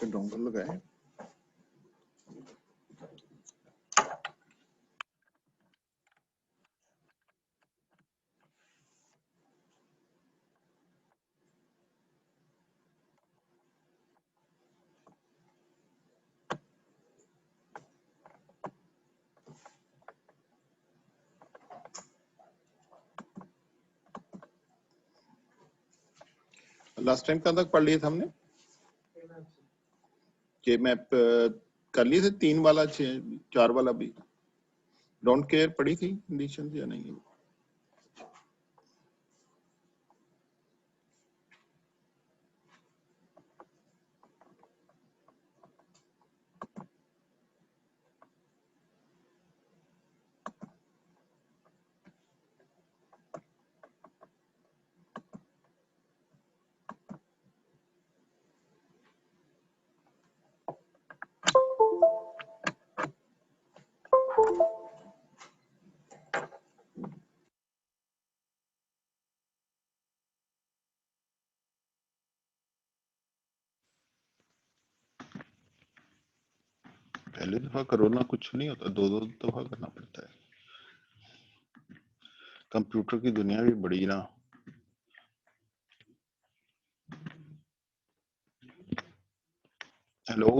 पे डोंगल लगाए। Last time कहाँ तक पढ़ लिए थे हमने? के मैप कर लिए थे, 3 वाला 4 वाला भी। डोंट केयर पढ़ी थी कंडीशन या नहीं? पहली दफा करो ना, कुछ नहीं होता, 2-2 दफा करना पड़ता है। कंप्यूटर की दुनिया भी बड़ी ना। हेलो,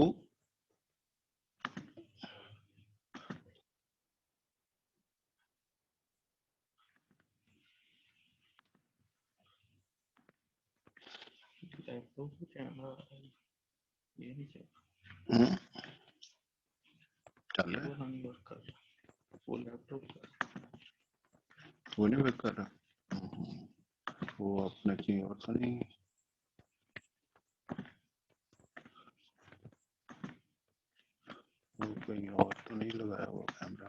चल रहा है वो नहीं वर्क कर रहा। वो अपने कहीं और तो नहीं, वो कहीं और तो नहीं लगाया वो कैमरा।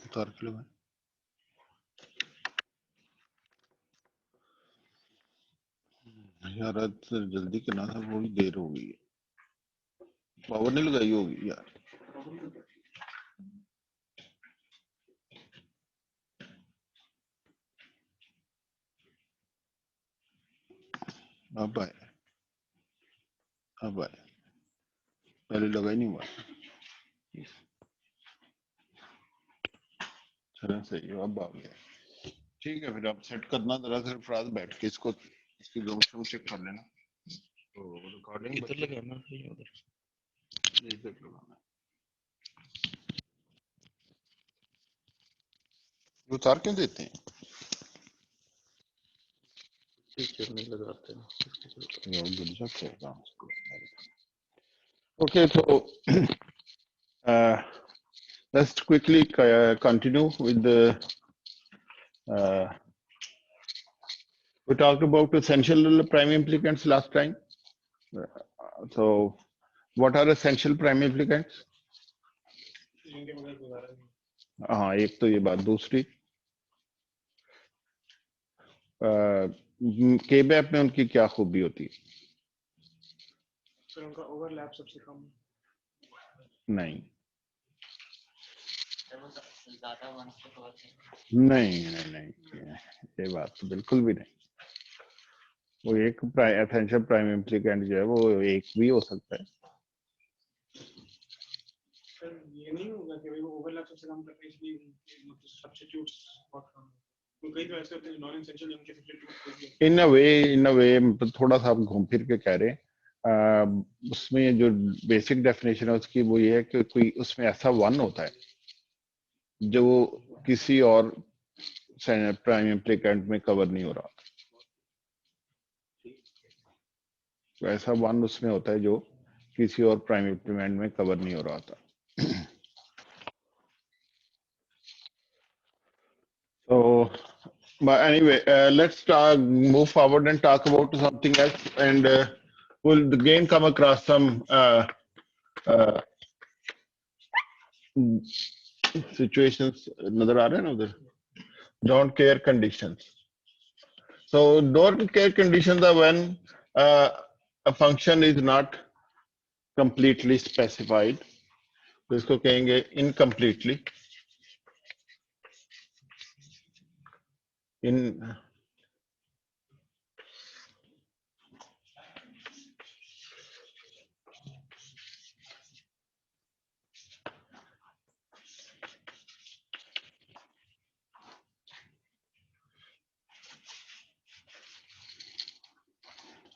उतार के लगाए यार, आज जल्दी करना था, वो भी देर हो गई है। पावर नहीं लगाई होगी यार। अब आए, अब आए, पहले लगा ही नहीं हुआ। चलो सही है, अब आ गया। ठीक है, फिर आप सेट करना जरा, फिर फराज बैठ के इसको, इसकी जोन चेक कर लेना। तो रिकॉर्डिंग इधर लगाना है, इधर लगाना। उतार क्यों देते हैं? टीचर नहीं लगाते ना। Okay, so let's quickly continue with the. We talked about essential prime implicants last time. So, what are essential prime implicants? हाँ, एक तो ये बात। दूसरी, के बैप में उनकी क्या खूबी होती है? सर उनका ओवरलैप सबसे कम नहीं नहीं नहीं नहीं, ये बात तो बिल्कुल भी नहीं। वो एक एसेंशियल प्राइम इम्प्लीकेंट जो है वो एक भी हो सकता है। सर ये नहीं होगा कि भाई वो ओवरलैप सबसे कम करते हैं, इसलिए मतलब सब्स्टिट्यूट्स बहुत कम है। कई तो ऐसे होते हैं नॉन एसेंशियल उनके सब्स्टिट्यूट इन अ वे मतलब थोड़ा सा आप घूम फिर के कह रहे हैं। उसमें जो बेसिक डेफिनेशन है उसकी वो ये है कि कोई उसमें ऐसा वन होता है जो किसी और प्राइम इम्प्लीकेंट में कवर नहीं हो रहा। तो ऐसा वन उसमें होता है जो किसी और प्राइम इम्प्लीमेंट में कवर नहीं हो रहा था। So, but anyway, let's move forward and talk about something else, and we'll again come across some uh, situations. Nazar aa rahe hain na udhar? Don't care conditions. So, don't care conditions are when a function is not completely specified. तो इसको कहेंगे incompletely.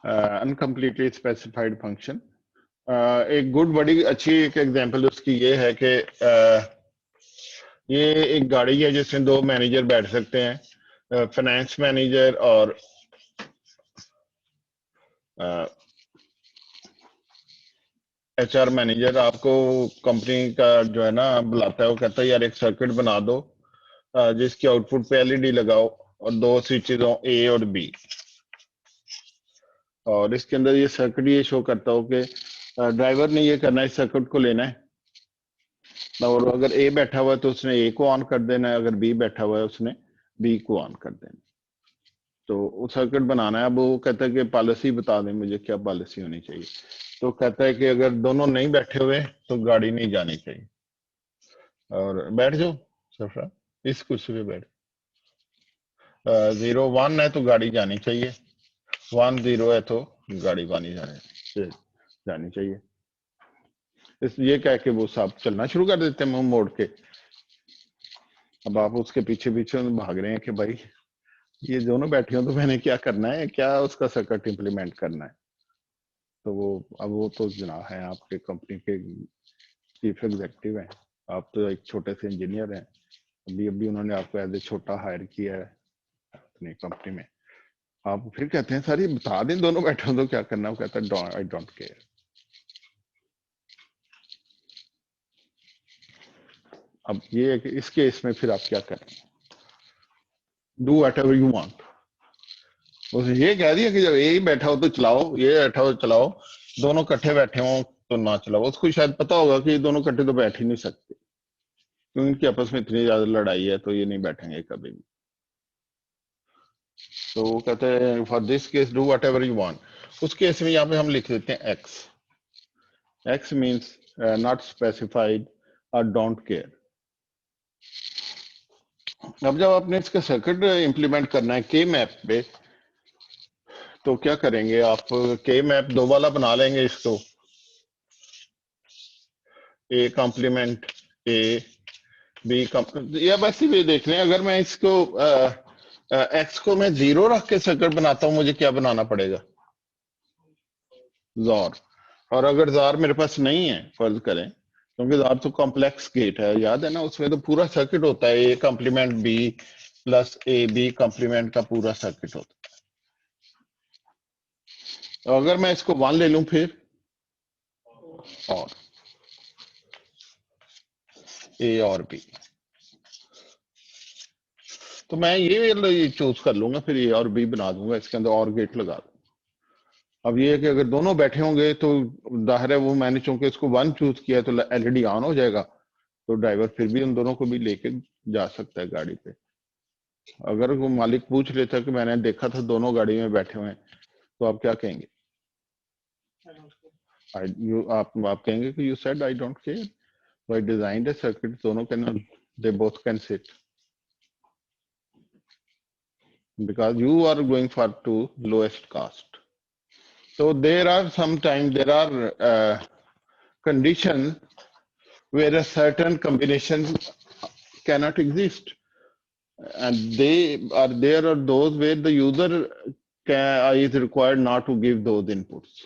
Uncompletely specified function. एक good बड़ी अच्छी एक example उसकी ये है कि ये एक गाड़ी है जिसमें दो मैनेजर बैठ सकते हैं, फाइनेंस मैनेजर और एचआर मैनेजर। आपको कंपनी का जो है ना बुलाता है, वो कहता है यार एक सर्किट बना दो जिसकी आउटपुट पे एलईडी लगाओ और दो स्विचेस हो ए और बी, और इसके अंदर ये सर्किट ये शो करता हो कि ड्राइवर ने ये करना है, इस सर्किट को लेना है, और अगर ए बैठा हुआ है तो उसने ए को ऑन कर देना है, अगर बी बैठा हुआ है उसने बी को ऑन कर देना है। तो वो सर्किट बनाना है। अब वो कहता है कि पॉलिसी बता दें मुझे, क्या पॉलिसी होनी चाहिए। तो कहता है कि अगर दोनों नहीं बैठे हुए तो गाड़ी नहीं जानी चाहिए, और बैठ जाओ सरफराज, इस कुर्सी पे बैठ। 0 1 है तो गाड़ी जानी चाहिए, 1 0 है तो गाड़ी जानी चाहिए। इस ये कह के वो साहब चलना शुरू कर देते हैं मुंह मोड़ के। अब आप उसके पीछे पीछे भाग रहे हैं कि भाई ये दोनों बैठे हो तो मैंने क्या करना है, क्या उसका सर्किट इंप्लीमेंट करना है। तो वो अब वो तो जनाब है आपके कंपनी के चीफ एग्जीक्यूटिव हैं, आप तो एक छोटे से इंजीनियर हैं। अभी अभी उन्होंने आपको एज ए छोटा हायर किया है अपनी कंपनी में, आप फिर कहते हैं सर ये बता दें दोनों बैठे हो तो क्या करना। वो कहता है आई डोंट केयर। अब ये है कि इस केस में फिर आप क्या करें, do what ever you want. उसने ये कह दिया कि जब ये ही बैठा हो तो चलाओ, ये बैठा हो चलाओ, दोनों इकट्ठे बैठे हो तो ना चलाओ। उसको शायद पता होगा कि ये दोनों इकट्ठे तो बैठ ही नहीं सकते, क्योंकि इनकी आपस में इतनी ज्यादा लड़ाई है, तो ये नहीं बैठेंगे कभी भी। तो वो कहते हैं for this case do what ever you want. उस केस में यहाँ पे हम लिख देते हैं x. X means not specified और डोंट केयर। अब जब आपने इसका सर्किट इंप्लीमेंट करना है के मैप पे, तो क्या करेंगे आप, के मैप दो वाला बना लेंगे इसको, ए कॉम्प्लीमेंट ए बी, या वैसे भी देख लें। अगर मैं इसको एक्स को मैं 0 रख के सर्किट बनाता हूं, मुझे क्या बनाना पड़ेगा, जार। और अगर जार मेरे पास नहीं है, फर्ज करें, क्योंकि जार तो कॉम्प्लेक्स गेट है, याद है ना, उसमें तो पूरा सर्किट होता है, A complement B plus A B complement का पूरा सर्किट होता है। तो अगर मैं इसको 1 ले लूं फिर, और ए और बी, तो मैं ये चूज कर लूंगा, फिर ए और बी बना दूंगा, इसके अंदर और गेट लगा दूंगा। अब ये है कि अगर दोनों बैठे होंगे तो जाहिर है वो मैंने चूंकि इसको 1 चूज किया है तो एलईडी ऑन हो जाएगा, तो ड्राइवर फिर भी उन दोनों को भी लेके जा सकता है गाड़ी पे। अगर वो मालिक पूछ लेता कि मैंने देखा था दोनों गाड़ी में बैठे हुए हैं, तो आप क्या कहेंगे? आप कहेंगे कि you said I don't care, so I designed a circuit, दोनों can, they both can sit, because you are going for to lowest cost. So there are sometimes there are conditions where a certain combination cannot exist, and there are those where the user is required not to give those inputs.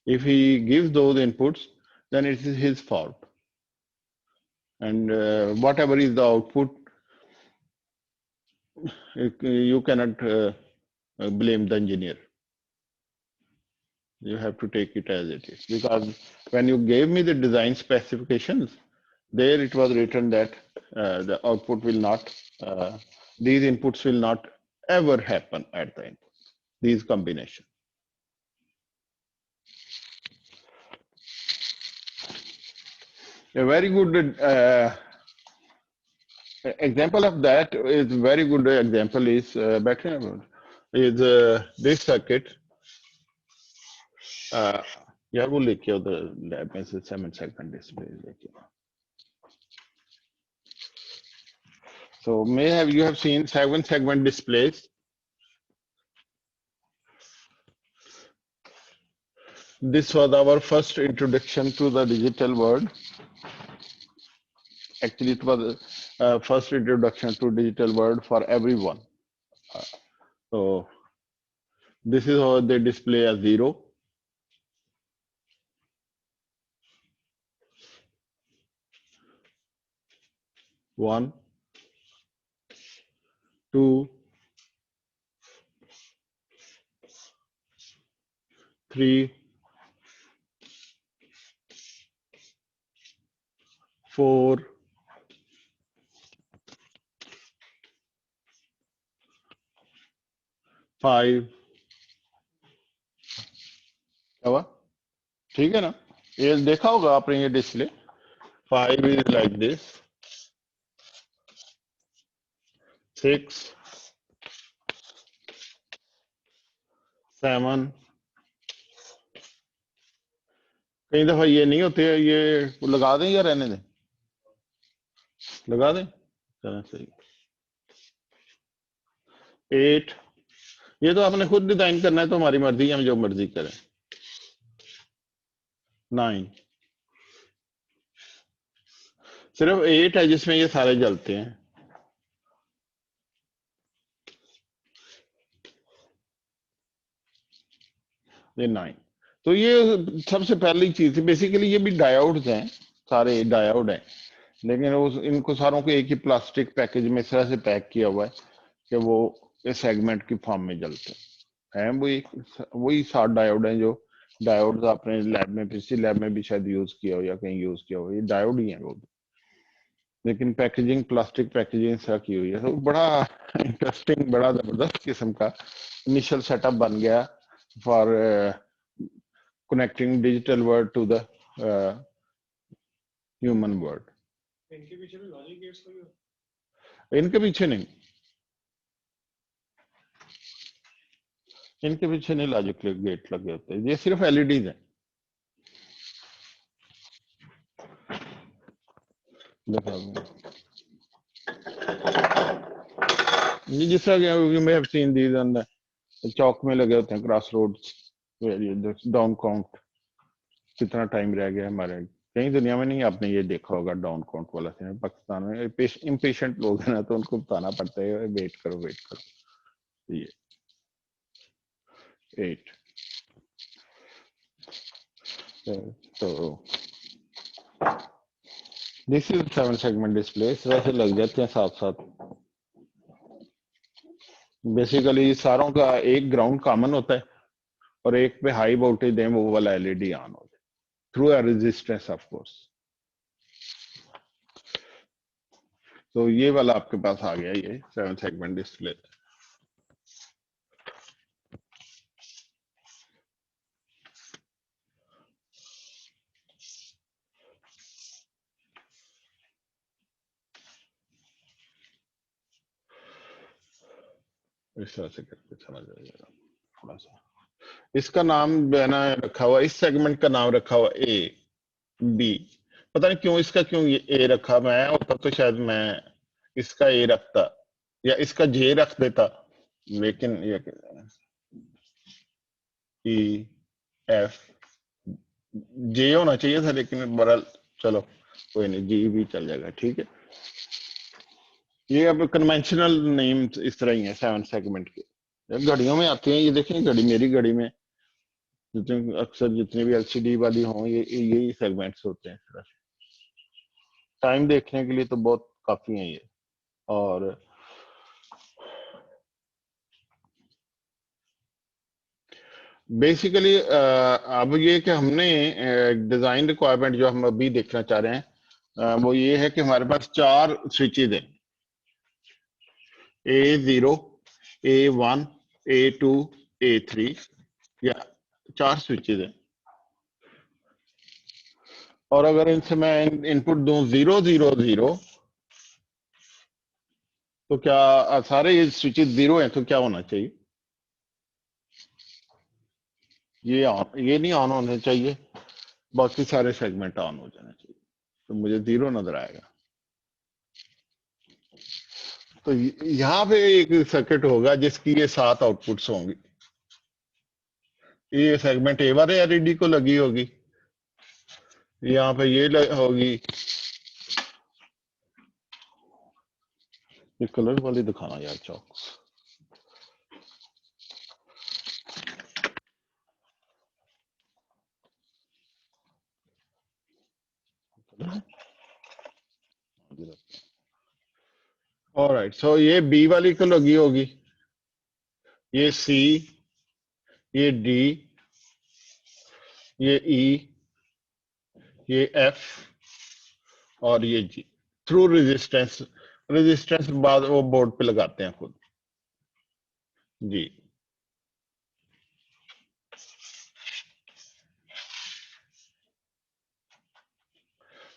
If he gives those inputs, then it is his fault, and whatever is the output, you cannot blame the engineer. You have to take it as it is, because when you gave me the design specifications, there it was written that the output will not, these inputs will not ever happen at the input, these combinations. A very good example of that is very good example is this circuit. यार वो लेके आओ lab में से 7 segment display लेके आओ. So you have seen 7 segment displays. This was our first introduction to the digital world. Actually, it was first introduction to digital world for everyone. So This is how they display a 0. One, two, three, 4, 5. क्या हुआ? ठीक है ना? ये देखा होगा आपने ये डिस्प्ले. 5 is like this. 6, 7. कई दफा ये नहीं होते, ये लगा दें या रहने दें? लगा दें. चलें सही. 8. ये तो आपने खुद डिजाइन करना है, तो हमारी मर्जी, हम जो मर्जी करें. 9. सिर्फ 8 है जिसमें ये सारे जलते हैं. ये 9. तो ये सबसे पहली चीज थी. बेसिकली ये भी डायोड्स हैं, सारे डायोड हैं, लेकिन इनको सारों को एक ही प्लास्टिक पैकेज में इस तरह से पैक किया हुआ है कि वो इस सेगमेंट की फॉर्म में जलते हैं. वही 7 डायोड हैं जो डायोड्स आपने लैब में, पिछली लैब में भी शायद यूज किया हो या कहीं यूज किया हो. ये डायोड ही है वो भी, लेकिन पैकेजिंग प्लास्टिक पैकेजिंग सा की हुई है. तो बड़ा इंटरेस्टिंग, बड़ा जबरदस्त किस्म का इनिशियल सेटअप बन गया for connecting digital world to the human world. इनके पीछे भी लॉजिक गेट्स लगे होते इनके पीछे नहीं, इनके पीछे नहीं लॉजिक गेट लगे होते. ये सिर्फ एलईडीज हैं. ये जिस तरह you may have seen these on the चौक में लगे होते हैं, क्रॉस रोड्स, डाउन काउंट, कितना टाइम रह गया हमारे. कहीं दुनिया में नहीं आपने ये देखा होगा डाउन काउंट वाला सीन. पाकिस्तान में इम्पेशेंट लोग हैं ना, तो उनको बताना पड़ता है वेट करो वेट करो. ये 8. तो दिस इज 7 सेगमेंट डिस्प्ले. इस तरह से लग जाते हैं साथ साथ. बेसिकली सारों का एक ग्राउंड कॉमन होता है और एक पे हाई वोल्टेज दें, वो वाला एलईडी ऑन हो जाए through a resistance of course. तो ये वाला आपके पास आ गया, ये 7 सेगमेंट डिस्प्ले. इस तरह से करके समझ आ जाएगा थोड़ा सा. इसका नाम बना रखा हुआ, इस सेगमेंट का नाम रखा हुआ ए बी. पता नहीं क्यों इसका क्यों ये ए रखा. मैं होता तो शायद मैं इसका ए रखता या इसका जे रख देता, लेकिन ये ई एफ जे होना चाहिए था, लेकिन बड़ा चलो कोई नहीं, जी भी चल जाएगा. ठीक है, ये अब कन्वेंशनल नेम इस तरह ही है 7 सेगमेंट के. घड़ियों में आते हैं ये. देखें घड़ी, मेरी घड़ी में जितने अक्सर जितनी भी एलसीडी वाली हों, ये यही सेगमेंट्स होते हैं. इस तरह से टाइम देखने के लिए तो बहुत काफी है ये. और बेसिकली अब ये कि हमने डिजाइन रिक्वायरमेंट जो हम अभी देखना चाह रहे हैं, वो ये है कि हमारे पास 4 स्विचेज हैं. A0, A1, A2, A3, या 4 स्विचेज हैं. और अगर इनसे मैं इनपुट दूं 0 0 0, तो क्या सारे ये स्विचेज 0 हैं? तो क्या होना चाहिए? ये नहीं ऑन होने चाहिए, बाकी सारे सेगमेंट ऑन हो जाने चाहिए. तो मुझे 0 नजर आएगा. तो यहाँ पे एक सर्किट होगा जिसकी ये 7 आउटपुट्स होंगी. ये सेगमेंट ए वाले एलईडी को लगी होगी, यहाँ पे ये होगी. ये कलर वाली दिखाना यार चौक. रखते हैं। ऑलराइट, सो ये बी वाली को लगी होगी, ये सी, ये डी, ये ई, ये एफ और ये जी। थ्रू रेजिस्टेंस, रेजिस्टेंस बाद वो बोर्ड पे लगाते हैं खुद जी।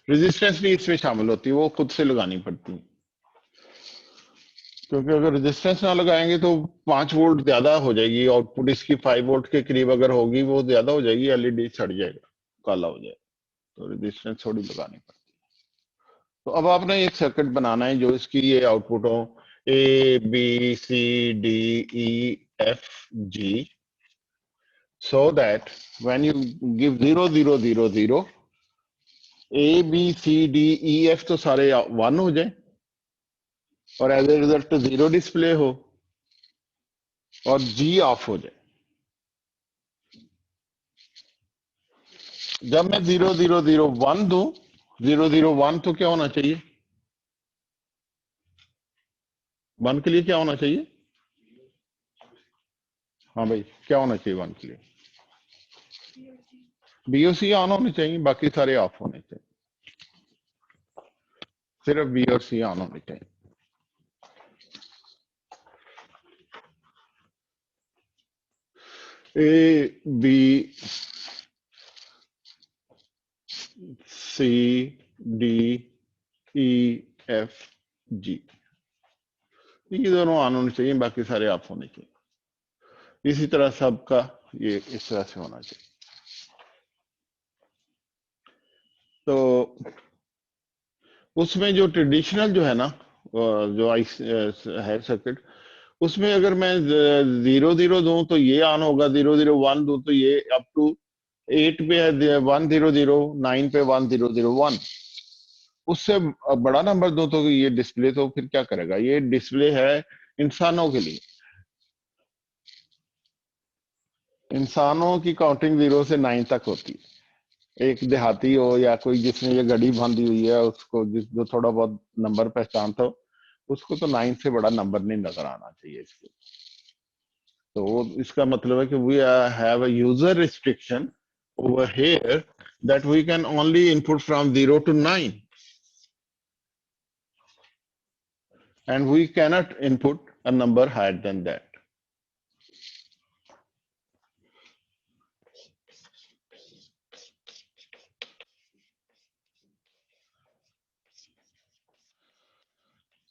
रेजिस्टेंस भी इसमें शामिल होती है, वो खुद से लगानी पड़ती है, क्योंकि अगर रेजिस्टेंस ना लगाएंगे तो 5 वोल्ट ज्यादा हो जाएगी, आउटपुट इसकी 5 वोल्ट के करीब अगर होगी वो ज्यादा हो जाएगी, एलईडी सड़ जाएगा, काला हो जाएगा, तो रेजिस्टेंस थोड़ी लगानी पड़ती है। तो अब आपने एक सर्किट बनाना है जो इसकी ये आउटपुट हो A B C D E F G, so that when you give 0 0 0 0 A B C D E F तो सारे 1 हो जाए और एज ए रिजल्ट 0 डिस्प्ले हो और जी ऑफ हो जाए। जब मैं 0 0 0 1 दूं, 0 0 1 तो क्या होना चाहिए, 1 के लिए क्या होना चाहिए, हाँ भाई क्या होना चाहिए 1 के लिए, बीओसी ऑन होने चाहिए, बाकी सारे ऑफ होने चाहिए, सिर्फ बी और सी ऑन होने चाहिए। A B C D E F G, ये दोनों ऑन होने चाहिए, बाकी सारे ऑफ होने चाहिए। इसी तरह सबका ये इस तरह से होना चाहिए। तो उसमें जो ट्रेडिशनल जो है ना, जो आई है सर्किट, उसमें अगर मैं 0 0 दूं तो ये ऑन होगा, 0 0 1 दूं तो ये अप टू 8 पे है 1 0 0, 9 पे 1 0 0 1, उससे बड़ा नंबर दो तो ये डिस्प्ले तो फिर क्या करेगा, ये डिस्प्ले है इंसानों के लिए, इंसानों की काउंटिंग 0 से 9 तक होती है। एक देहाती हो या कोई जिसने ये घड़ी बांधी हुई है, उसको जो थोड़ा बहुत नंबर पहचानता हो, उसको तो 9 से बड़ा नंबर नहीं नजर आना चाहिए इसके। तो इसका मतलब है कि we have a user restriction over here that we can only input from 0 to 9 and we cannot input a number higher than that.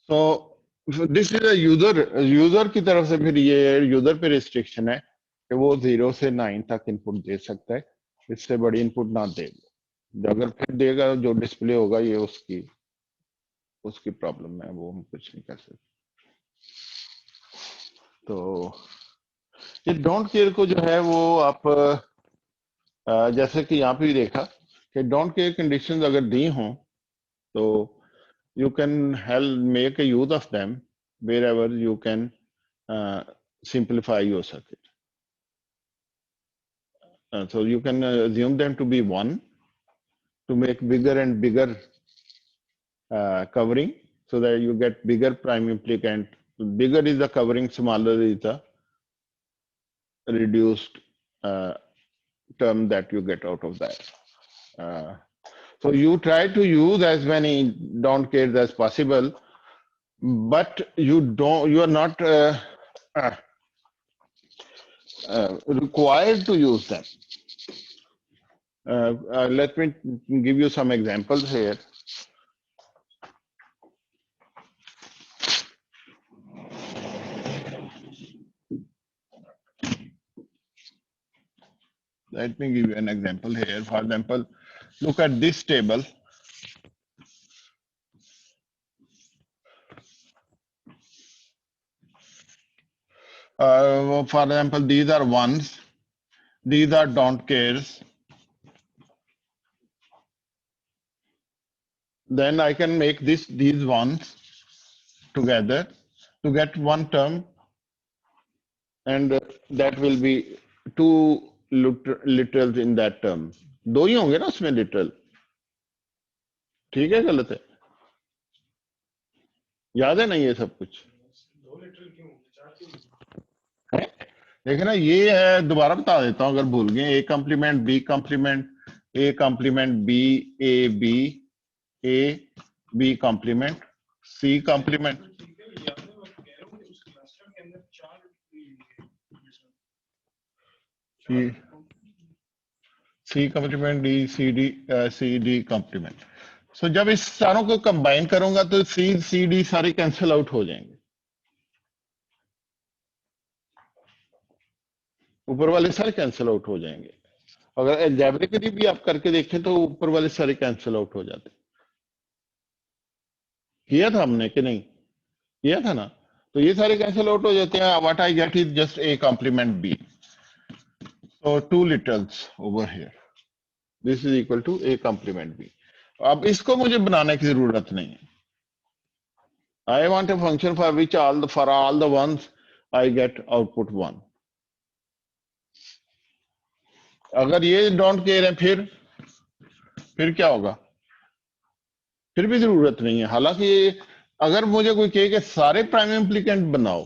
तो दिस इज अ यूजर की तरफ से फिर ये यूजर पे रिस्ट्रिक्शन है कि वो 0 से 9 तक इनपुट दे सकता है, इससे बड़ी इनपुट ना दे। अगर फिर देगा जो डिस्प्ले होगा ये उसकी प्रॉब्लम है, वो हम कुछ नहीं कर सकते। तो ये डोंट केयर को जो है वो आप जैसे कि यहाँ पे भी देखा कि डोंट केयर कंडीशंस अगर दी हों तो you can help make a use of them wherever you can simplify your circuit. So you can assume them to be 1 to make bigger and bigger covering so that you get bigger prime implicant. Bigger is the covering, smaller is the reduced term that you get out of that. So you try to use as many don't cares as possible, but you are not required to use them. Let me give you some examples here. Let me give you an example here. For example, look at this table. For example, these are ones, these are don't cares. Then I can make these ones together to get one term, and that will be two literals in that term. दो ही होंगे ना उसमें literal, ठीक है गलत है? याद है ना ये सब कुछ? 2 लिटरल क्यों 4 क्यों? देखे ना, ये है, दोबारा बता देता हूँ अगर भूल गए। A complement B complement, A complement B, A B, A B complement, C complement, ठीक है याद है, मैं कह रहा हूँ कि उस क्लस्टर के अंदर 4 C, C complement, D C D, C D complement. So जब इस चारों को कंबाइन करूंगा तो सी सी डी सारे कैंसिल आउट हो जाएंगे, ऊपर वाले सारे कैंसिल आउट हो जाएंगे। अगर एल्जेब्रिकली भी आप करके देखें तो ऊपर वाले सारे कैंसिल आउट हो जाते। किया था हमने कि नहीं? किया था ना? तो ये सारे कैंसिल आउट हो जाते हैं। What I get is just A complement B. So 2 littles over here, this is equal to A complement B. अब इसको मुझे बनाने की जरूरत नहीं है। I want a function for which for all the ones I get output 1। अगर ये डोंट केयर है फिर क्या होगा? फिर भी जरूरत नहीं है। हालांकि अगर मुझे कोई कहे कि सारे प्राइम इम्प्लीकेंट बनाओ,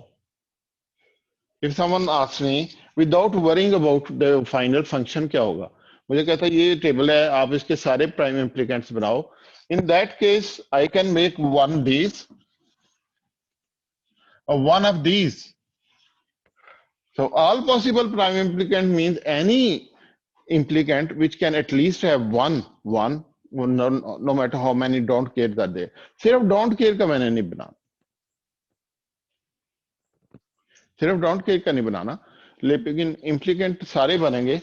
if someone asks me without worrying about the final function क्या होगा, मुझे कहता है ये टेबल है, आप इसके सारे प्राइम इम्प्लीकेंट्स बनाओ, in that case I can make one these or one of these. So all possible prime implicant means any implicant which can at least have one, no matter how many don't cares are there. सिर्फ don't care का मैंने नहीं बनाना, सिर्फ don't care का नहीं बनाना, लेकिन implicant सारे बनेंगे।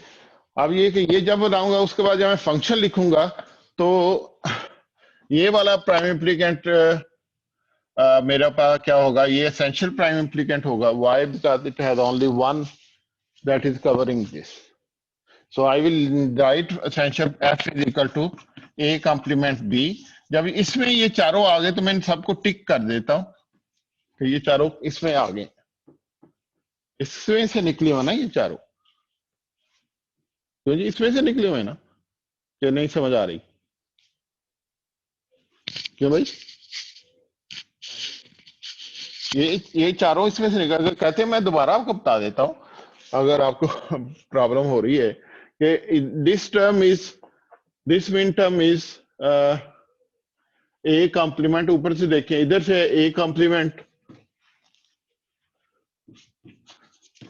अब ये कि ये जब बनाऊंगा उसके बाद जब मैं फंक्शन लिखूंगा तो ये वाला प्राइम इम्प्लीकेंट मेरा पास क्या होगा? ये एसेंशियल प्राइम इम्प्लीकेंट होगा। Why? Because it has only one that is covering this. So I will write essential f is equal to a complement b. जब इसमें ये चारों आ गए तो मैं इन सबको टिक कर देता हूं कि ये चारों इसमें आ गए, इसमें से निकले हो ना ये चारों, तो जी इसमें से निकले हुए ना? क्या नहीं समझ आ रही? क्यों भाई? ये चारों इसमें से निकल कहते हैं। मैं दोबारा आपको बता देता हूं अगर आपको प्रॉब्लम हो रही है कि this term is, this mean term is A complement. ऊपर से देखें, इधर से A complement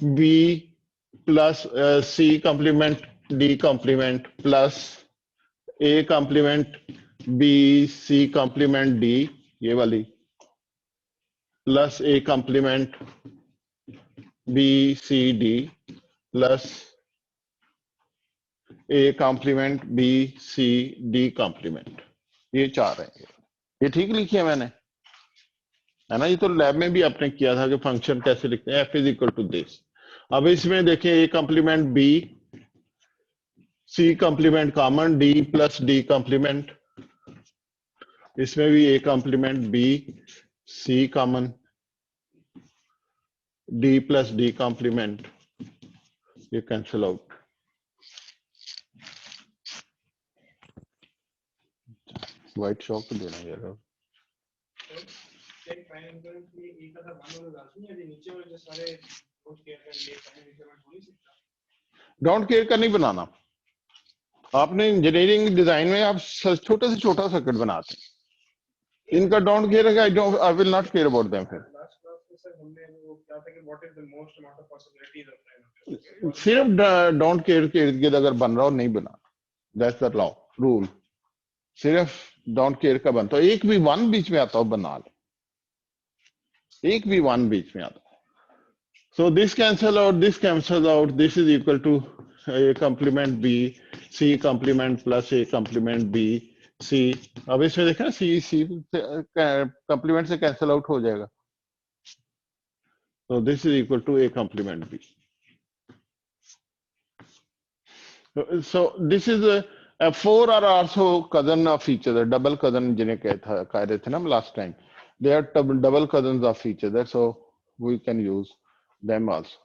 B plus C complement D complement plus A complement B C complement D, ये वाली, plus A complement B C D plus A complement B C D complement. ये चार है। ये ठीक लिखी है मैंने, है ना? ये तो लैब में भी आपने किया था कि फंक्शन कैसे लिखते हैं, F is equal to this. अब इसमें देखें, A complement B C complement common, D plus D complement, इसमें भी A complement B C common, D plus D complement, ये कैंसिल आउट। व्हाइट चौक देना यार। एक प्राइम इम्प्लीकेंट के लिए एक का 1 होना लाजमी है, नीचे वाले जो सारे डोंट केयर का ये प्राइम इम्प्लीकेंट हो नहीं सकता। डोंट केयर का नहीं बनाना। आपने इंजीनियरिंग डिजाइन में आप छोटे से छोटा सर्किट बनाते हैं, इनका डोंट केयर है, I will not care about them. फिर लास्ट क्लास में सर हमने वो क्या था कि what is the most amount of possibilities of prime. सिर्फ डोंट केयर के इर्द गिर्द अगर बन रहा हो नहीं बना, दैट्स द लॉ रूल। सिर्फ डोंट केयर का बनता हो, एक भी वन बीच में आता हो बना लो, एक भी वन बीच में आता हो। So this cancel out, this cancels out, this is equal to a complement b c complement plus a complement b c। अब इसमें देखा c complement से cancel out हो जाएगा, so this is equal to a complement b। So this is a four are also cousin of each other, double cousin जिन्हें कह रहे थे ना last time, they are double cousins of each other, so we can use them also।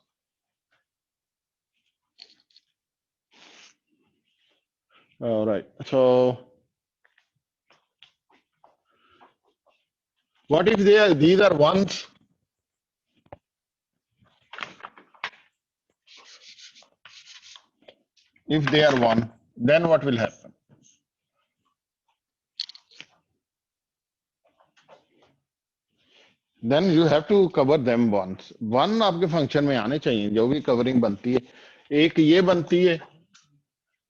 All right, so What if these are ones? If they are one, then what will happen? Then you have to cover them once. One आपके function में आने चाहिए जो भी covering बनती है. एक ये बनती है,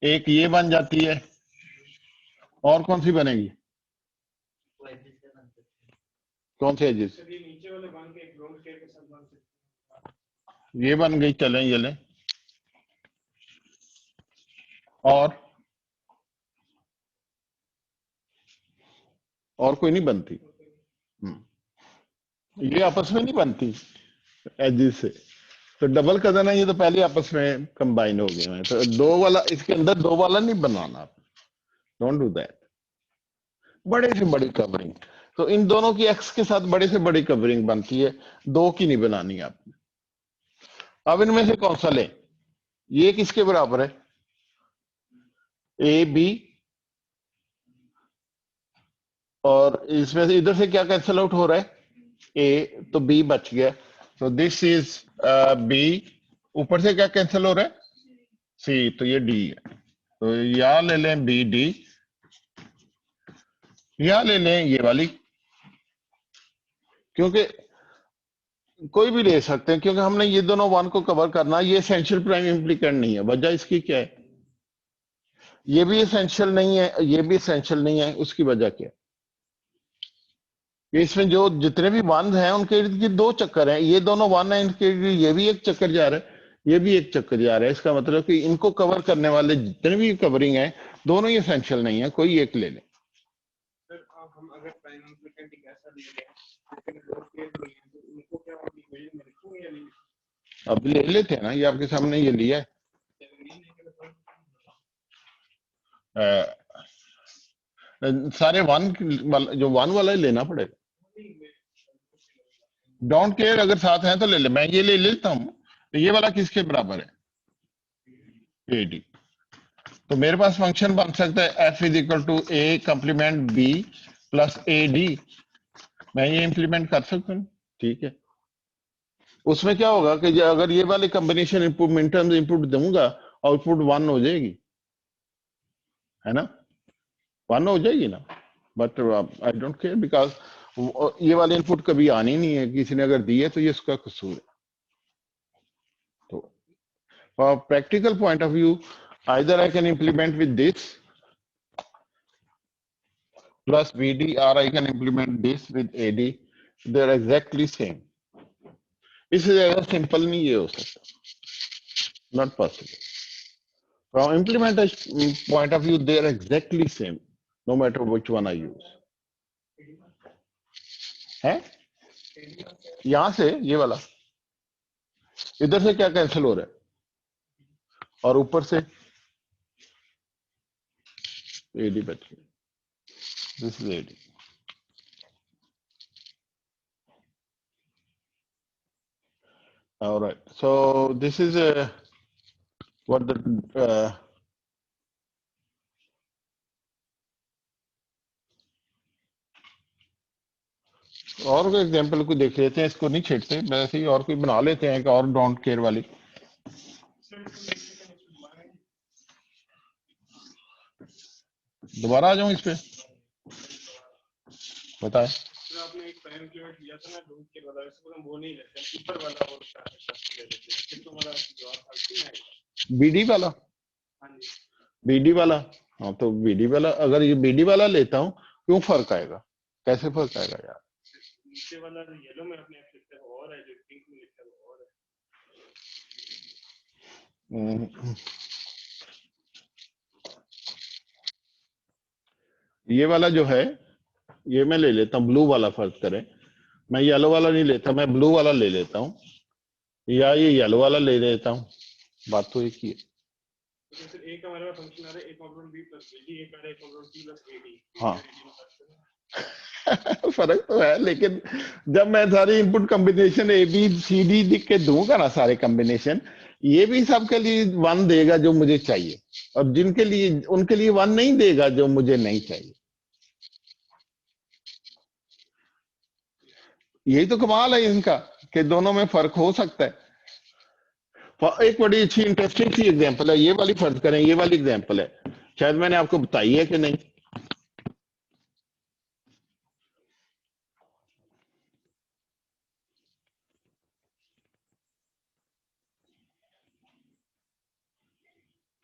एक ये बन जाती है, और कौन सी बनेगी? कौन से एजेस? नीचे वाले बन के एक डोंट केयर के साथ बन सकते हैं. ये बन गई, चलें ये लें. और कोई नहीं बनती. ये आपस में नहीं बनती एजेस से. तो डबल कजन है ये, तो पहले आपस में कंबाइन हो गए हैं. तो दो वाला, इसके अंदर दो वाला नहीं बनाना आप. Don't do that. बड़े से बड़ी कवरिंग, तो इन दोनों की एक्स के साथ बड़े से बड़ी कवरिंग बनती है, दो की नहीं बनानी आपने. अब इनमें से कौन सा लें? ये किसके बराबर है? ए बी, और इसमें से इधर से क्या कैंसिल आउट हो रहा है? ए, तो बी बच गया. तो दिस इज बी. ऊपर से क्या कैंसिल हो रहा है? सी, तो ये डी है. तो या ले लें बी डी, या ले लें ये वाली, क्योंकि कोई भी ले सकते हैं, क्योंकि हमने ये दोनों वन को कवर करना. ये एसेंशियल प्राइम इम्प्लीकेंट नहीं है. वजह इसकी क्या है? ये भी एसेंशियल नहीं है, ये भी एसेंशियल नहीं है. उसकी वजह क्या है? इसमें जो जितने भी वन हैं उनके इर्द गिर्द दो चक्कर हैं. ये दोनों वन है, इनके इर्द गिर्द ये भी एक चक्कर जा रहा है, ये भी एक चक्कर जा रहा है. इसका मतलब कि इनको कवर करने वाले जितने भी कवरिंग है, दोनों ही एसेंशियल नहीं है. कोई एक ले लें. सर हम अगर प्राइम इम्प्लीकेंट एक ऐसा ले लें लेकिन डोंट केयर नहीं है, तो उनको क्या हम इक्वेशन में लिखोगे या नहीं? अब ले लेते हैं ना, ये आपके सामने ये लिया है. सारे वन जो वन वाला ही लेना पड़ेगा. डोंट केयर अगर साथ हैं तो ले ले. मैं ये ले लेता हूं. तो ये वाला किसके बराबर है? A D. तो मेरे पास फंक्शन बन सकता है F is equal to A complement B plus A D. मैं ये इंप्लीमेंट कर सकता हूँ. ठीक है. उसमें क्या होगा कि अगर ये वाले कॉम्बिनेशन इनपुट मिनटर्म इनपुट दूंगा, आउटपुट वन हो जाएगी, है ना? वन हो जाएगी ना. But I don't care, because ये वाले इनपुट कभी आनी नहीं है. किसी ने अगर दी है तो ये उसका कसूर है. तो practical point of view, either I can implement with this plus VD, or I can implement this with AD. They're exactly same. इससे ज्यादा सिंपल नहीं ये हो सकता. Not possible. From implementation point of view, they're exactly same, no matter which one I use. है यहां से ये वाला, इधर से क्या कैंसिल हो रहा है, और ऊपर से AD बच गया. This is AD. All right. So this is what the और कोई एग्जांपल को देख लेते हैं. इसको नहीं छेड़ते, वैसे ही और कोई बना लेते हैं, और डोंट केयर वाली. दोबारा आ जाऊं इस पे, बताएं. सर आपने एक प्राइम इम्प्लीमेंट लिया था ना डोंट केयर वाला, इसको हम वो नहीं लेते हैं, ऊपर वाला वो ले लेते हैं. कितना वाला जवाब आती है? बीडी वाला. हां जी, बीडी वाला. हाँ, तो बीडी वाला, अगर ये बीडी वाला लेता हूँ, क्यों फर्क आएगा? कैसे फर्क आएगा यार? नीचे वाला जो येलो में अपने लिखते हैं और है, जो पिंक में लिखते हैं और है. ये वाला जो है, ये मैं ले लेता हूँ. ब्लू वाला फर्क करें. मैं येलो वाला नहीं लेता, मैं ब्लू वाला ले लेता हूँ, या ये येलो वाला ले लेता हूँ. बात तो एक ही है. तो सर ए का हमारे पास फंक्शन आ रहा है a component b plus bd, ए का है कॉम्पोनेंट c प्लस ad. हाँ. फर्क तो है, लेकिन जब मैं सारी input combination A B C D लिख के दूंगा ना, सारे कॉम्बिनेशन, ये भी सबके लिए वन देगा जो मुझे चाहिए, और जिनके लिए, उनके लिए वन नहीं देगा जो मुझे नहीं चाहिए. यही तो कमाल है इनका कि दोनों में फर्क हो सकता है। एक बड़ी अच्छी इंटरेस्टिंग सी एग्जांपल है, ये वाली फर्ज करें, ये वाली एग्जांपल है, शायद मैंने आपको बताई है कि नहीं।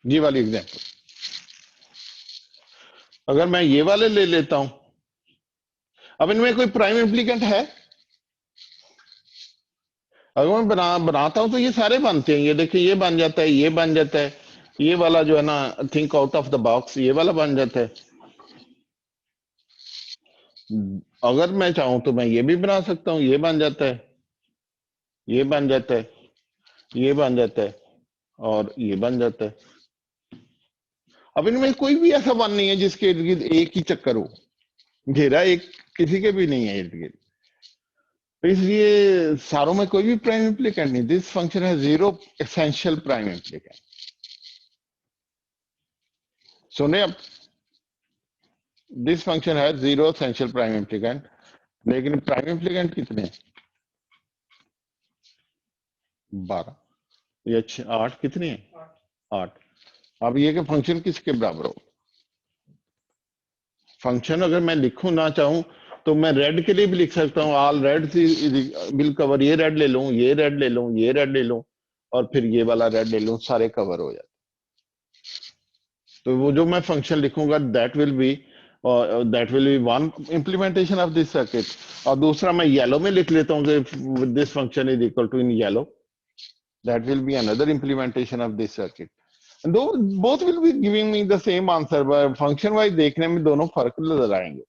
ये वाली एग्जांपल, अगर मैं ये वाले ले लेता हूं, अब इनमें कोई प्राइम इम्प्लीकेंट है? अगर मैं बनाता हूं तो ये सारे बनते हैं, ये देखिए ये बन जाता है, ये बन जाता है, ये वाला जो है ना, think out of the box, ये वाला बन जाता है। अगर मैं चाहूं तो मैं ये भी बना सकता हूं, ये बन जाता है, ये बन जाता है, ये बन जाता है, और ये बन जाता है। अब इनमें कोई भी ऐसा वन नहीं है जिसके इर्द गिर्द एक ही चक्कर हो, घेरा एक किसी के भी नहीं है इर्द गिर्द, तो इसलिए सारों में कोई भी प्राइम इम्प्लीकेंट नहीं। दिस फंक्शन है जीरो एसेंशियल प्राइम इम्प्लीकेंट। सुने अब, दिस फंक्शन है जीरो एसेंशियल प्राइम इम्प्लीकेंट, लेकिन प्राइम इम्प्लीकेंट कितने हैं? 12 या 8, कितने हैं? 8। अब ये कि फंक्शन किसके बराबर हो? फंक्शन अगर मैं लिखूं ना चाहूं तो मैं रेड के लिए भी लिख सकता हूं, ऑल रेड विल कवर, ये रेड ले लूं, ये रेड ले लूं, ये रेड ले लूं, और फिर ये वाला रेड ले लूं, सारे कवर हो जाते। तो वो जो मैं फंक्शन लिखूंगा that will be one implementation of this circuit, और दूसरा मैं येलो में लिख लेता हूँ कि this function is equal to in yellow, that will be another implementation of this circuit. दो both will be giving me the same answer, function wise देखने में दोनों फर्क नजर आएंगे,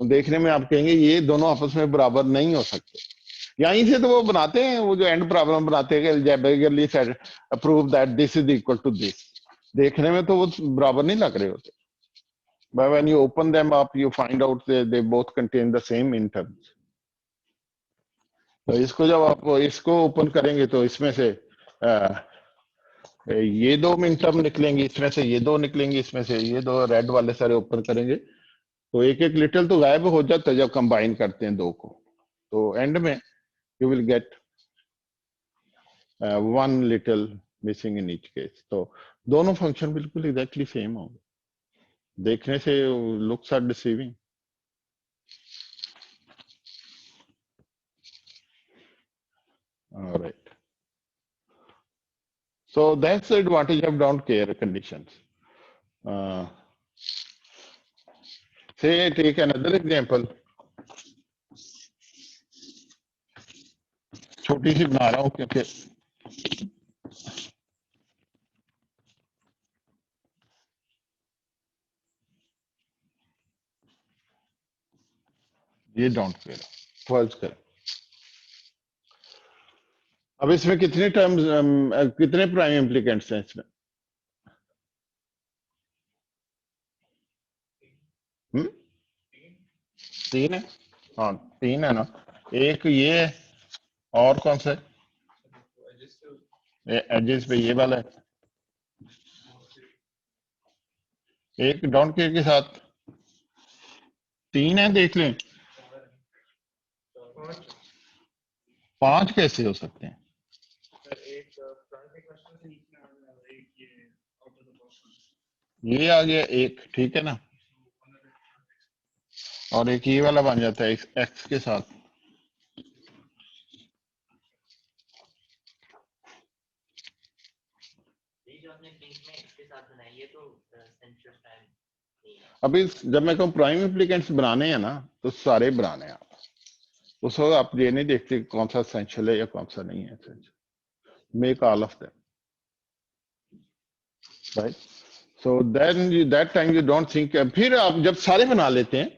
देखने में आप कहेंगे ये दोनों आपस में बराबर नहीं हो सकते। यहीं से तो वो बनाते हैं, वो जो एंड प्रॉब्लम बनाते हैं कि algebraically prove that this is equal to this, देखने में तो वो बराबर नहीं लग रहे होते, but when you open them up you find out they both contain the same in terms। तो इसको जब आप इसको ओपन करेंगे तो इसमें से ये दो मिन टर्म निकलेंगे, इसमें से ये दो निकलेंगे, इसमें से ये दो, रेड वाले सारे ओपन करेंगे तो एक एक लिटिल तो गायब हो जाता है जब कंबाइन करते हैं दो को, तो एंड में you will get one little missing in each case. तो दोनों फंक्शन बिल्कुल एग्जैक्टली सेम होंगे, देखने से looks are deceiving. Alright, so that's the advantage of don't care conditions. Say take another example, छोटी सी बना रहा हूं क्योंकि ये डोंट केयर फर्ज कर। अब इसमें कितने टर्म्स, कितने प्राइम इम्प्लीकेंट्स हैं इसमें? हम्म, 3 है। हाँ 3 है ना, एक ये है, और कौन सा है? एजेस पे ये वाला है, एक डोंट केयर के साथ 3 है, देख लें 5 कैसे हो सकते हैं? ये आ गया एक, ठीक है ना, और एक ये वाला बन जाता है एक्स के साथ। अभी जब मैं कहूँ प्राइम इम्प्लीकेंट्स बनाने हैं ना तो सारे बनाने हैं आप, उस वक्त आप ये नहीं देखते कौन सा एसेंशियल है या कौन सा नहीं है essential, make all of them, right. So then that time you don't think, फिर आप जब सारे बना लेते हैं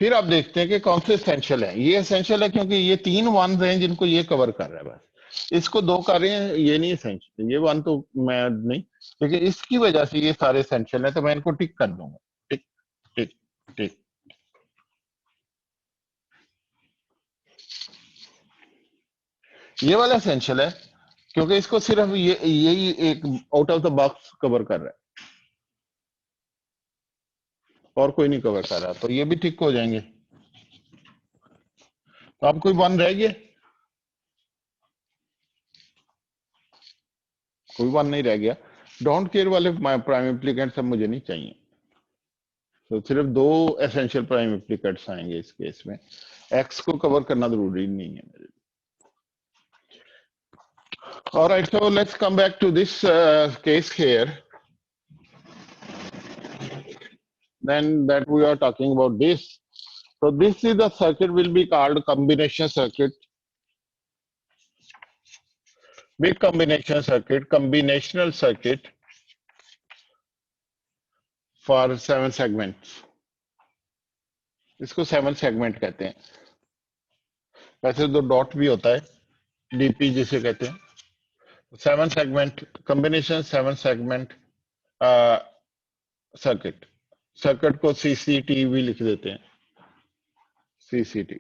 फिर आप देखते हैं कि कौन से एसेंशियल है। ये एसेंशियल है क्योंकि ये 3 वन हैं जिनको ये कवर कर रहा है, बस इसको 2 कर रहे हैं, ये नहीं एसेंशियल, ये 1 तो मैं नहीं, लेकिन इसकी वजह से ये सारे एसेंशियल है तो मैं इनको टिक कर दूंगा, टिक टिक टिक। ये वाला एसेंशियल है क्योंकि इसको सिर्फ ये यही एक out of the box cover कर रहा है और कोई नहीं कवर कर रहा, तो ये भी टिक हो जाएंगे। तो अब कोई वन रह गया? कोई वन नहीं रह गया। डोंट केयर वाले प्राइम एप्लीकेंट सब मुझे नहीं चाहिए। तो सिर्फ दो एसेंशियल प्राइम एप्लीकेंट्स आएंगे इस केस में। एक्स को कवर करना जरूरी नहीं है मेरे। Alright, so let's come back to this case here. Then that we are talking about this. So this is the circuit will be called combination circuit. Big combination circuit, combinational circuit for 7 segments. इसको 7 segment कहते हैं। वैसे तो dot भी होता है, DP जिसे कहते हैं। 7 segment combination, 7 segment circuit. Circuit को सीसीटी भी लिख देते हैं, सीसीटी।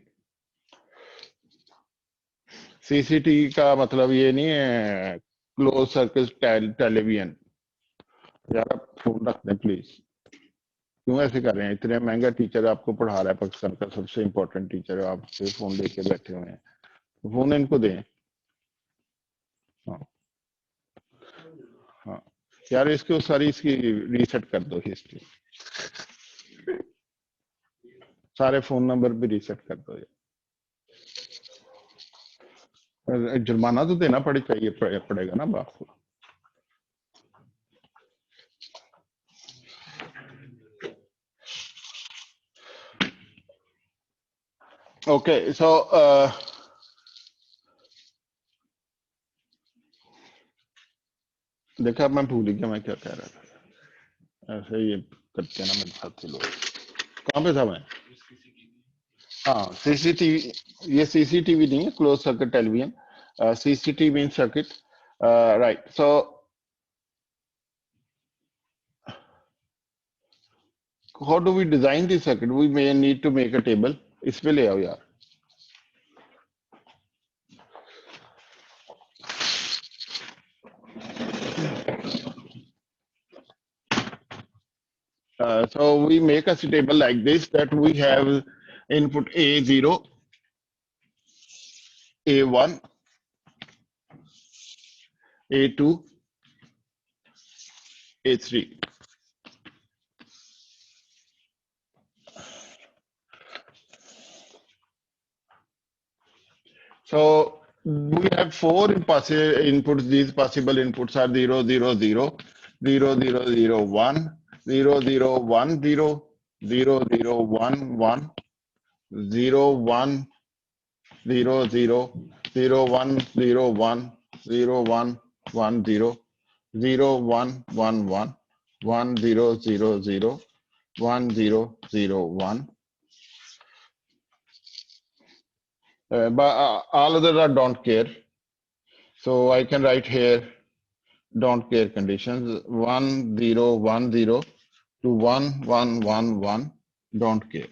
सीसीटी का मतलब ये नहीं है क्लोज सर्किट टेलीविजन। यार आप फोन रख दें प्लीज। क्यों ऐसे कर रहे हैं? इतने महंगा टीचर आपको पढ़ा रहा है, पाकिस्तान का सबसे इम्पोर्टेंट टीचर है, आप फोन लेके बैठे हुए हैं। फोन इनको दें। हाँ हाँ यार, इसको सारी इसकी रीसेट कर दो हिस्ट्री, सारे फोन नंबर भी रीसेट कर दो। जुर्माना तो देना पड़ेगा ना बाप को। Okay, so देखा, मैं भूल गया मैं क्या कह रहा था। ऐसे ये करते हैं ना मेरे साथ से लोग। कहाँ पे था मैं? हाँ, सीसीटीवी। ये सीसीटीवी नहीं है, close circuit television. CCTV in circuit, right. So how do we design the circuit? We may need to make a table. इस पे ले आओ यार। So we make a table like this, that we have input A0, A1, A2, A3. So we have 4 inputs. These possible inputs are 0, 0, 0, 0, 0, 0, 1, 0, 0, 1, 0, 0, 0, 1, 1, 0, 1, 0, 0, 0, 1, 0, 1, 0, 1, 1, 0, 0, 1, 1, 1, 1, 0, 0, 0, 1, 0, 0, 1. But all others are don't care. So I can write here don't care conditions 1, 0, 1, 0 to 1, 1, 1, 1, don't care.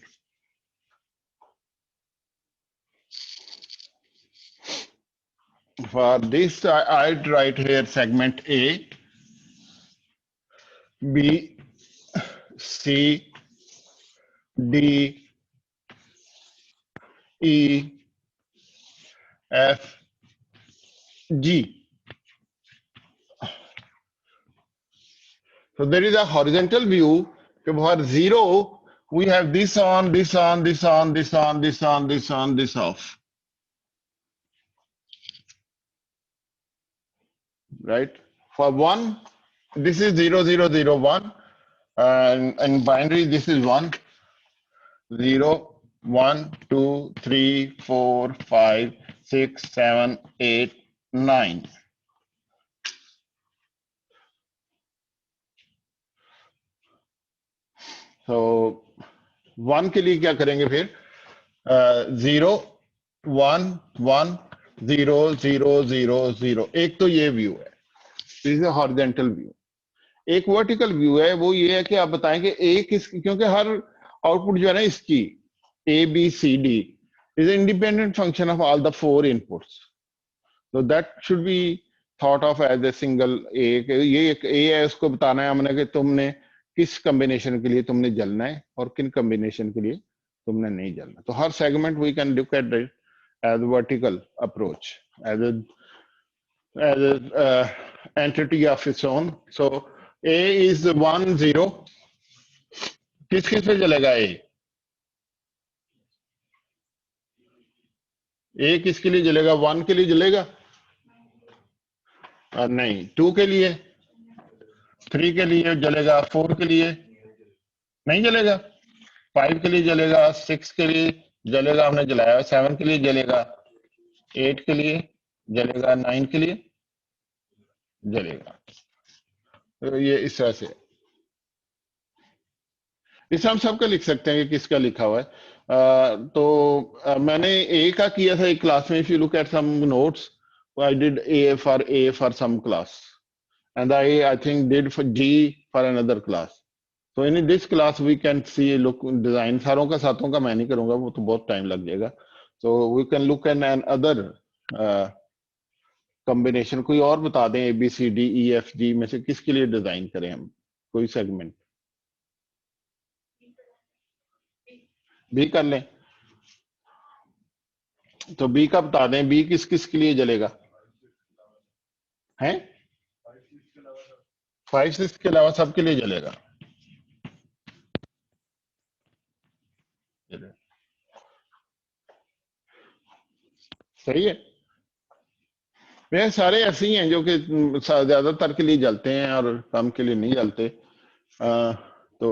For this, I'd write here segment A, B, C, D, E, F, G. So there is a horizontal view. For 0, we have this on, this on, this on, this on, this on, this on, this off. Right? For 1, this is 0, 0, 0, 1. And binary, this is 1, 0, 1, 2, 3, 4, 5, 6, 7, 8, 9. So 1 के लिए क्या करेंगे फिर? 0, 1, 1, 0, 0, 0, 0. एक तो ये view है, this is horizontal view. एक वर्टिकल व्यू है, वो ये है कि आप बताएं कि ए किस, क्योंकि हर आउटपुट जो है ना इसकी A B C D is independent function of all the 4 inputs. So that should be thought of as a single A। ये एक A है, उसको बताना है हमने कि तुमने किस कॉम्बिनेशन के लिए तुमने जलना है और किन कॉम्बिनेशन के लिए तुमने नहीं जलना। तो हर segment we can look at it as a vertical approach, as a entity of its own. So A is 1 0. किस किस पे चलेगा A किसके लिए चलेगा? 1 के लिए चलेगा? नहीं. 2 के लिए, 3 के लिए चलेगा, 4 के लिए नहीं चलेगा, 5 के लिए चलेगा, 6 के लिए जलेगा, हमने जलाया, 7 के लिए जलेगा, 8 के लिए जलेगा, 9 के लिए जलेगा. तो ये इस तरह से, इसे हम सबका लिख सकते हैं कि किसका लिखा हुआ है. मैंने ए का किया था एक क्लास में. If you look at some notes, I did a for some class, and I think did for G for another class. So in this class we can see look design. सारों का सातों का मैं नहीं करूंगा, वो तो बहुत टाइम लग जाएगा. So we can look at an other combination. कोई और बता दें ABCDEFG में से किसके लिए डिजाइन करें हम कोई सेगमेंट? B कर लें. तो B का बता दें, B किस किस के लिए जलेगा? हैं 5 6 के अलावा सबके लिए जलेगा. सही है. वे सारे ऐसे ही हैं जो कि ज्यादातर के लिए जलते हैं और कम के लिए नहीं जलते. तो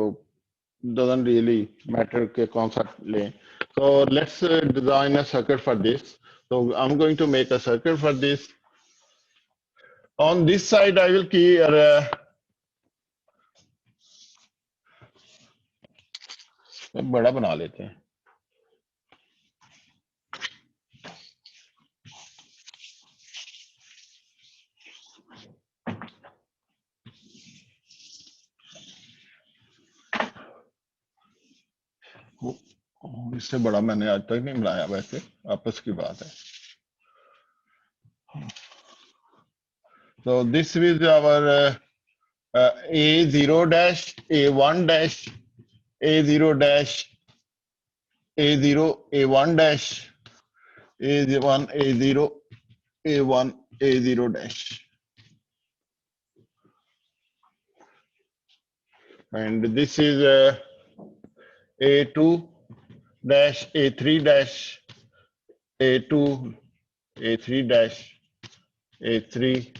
doesn't really matter के कौन सा लें. So let's design a circuit for this. So I'm going to make a circuit for this. On this side I will key बड़ा बना लेते हैं. इससे बड़ा मैंने आज तक नहीं बनाया, वैसे आपस की बात है. So this is our A0 dash, A1 dash, A0 dash, A0, A1 dash, A1, A0, A1, A0 dash. And this is A2 dash, A3 dash, A2, A3 dash, A3,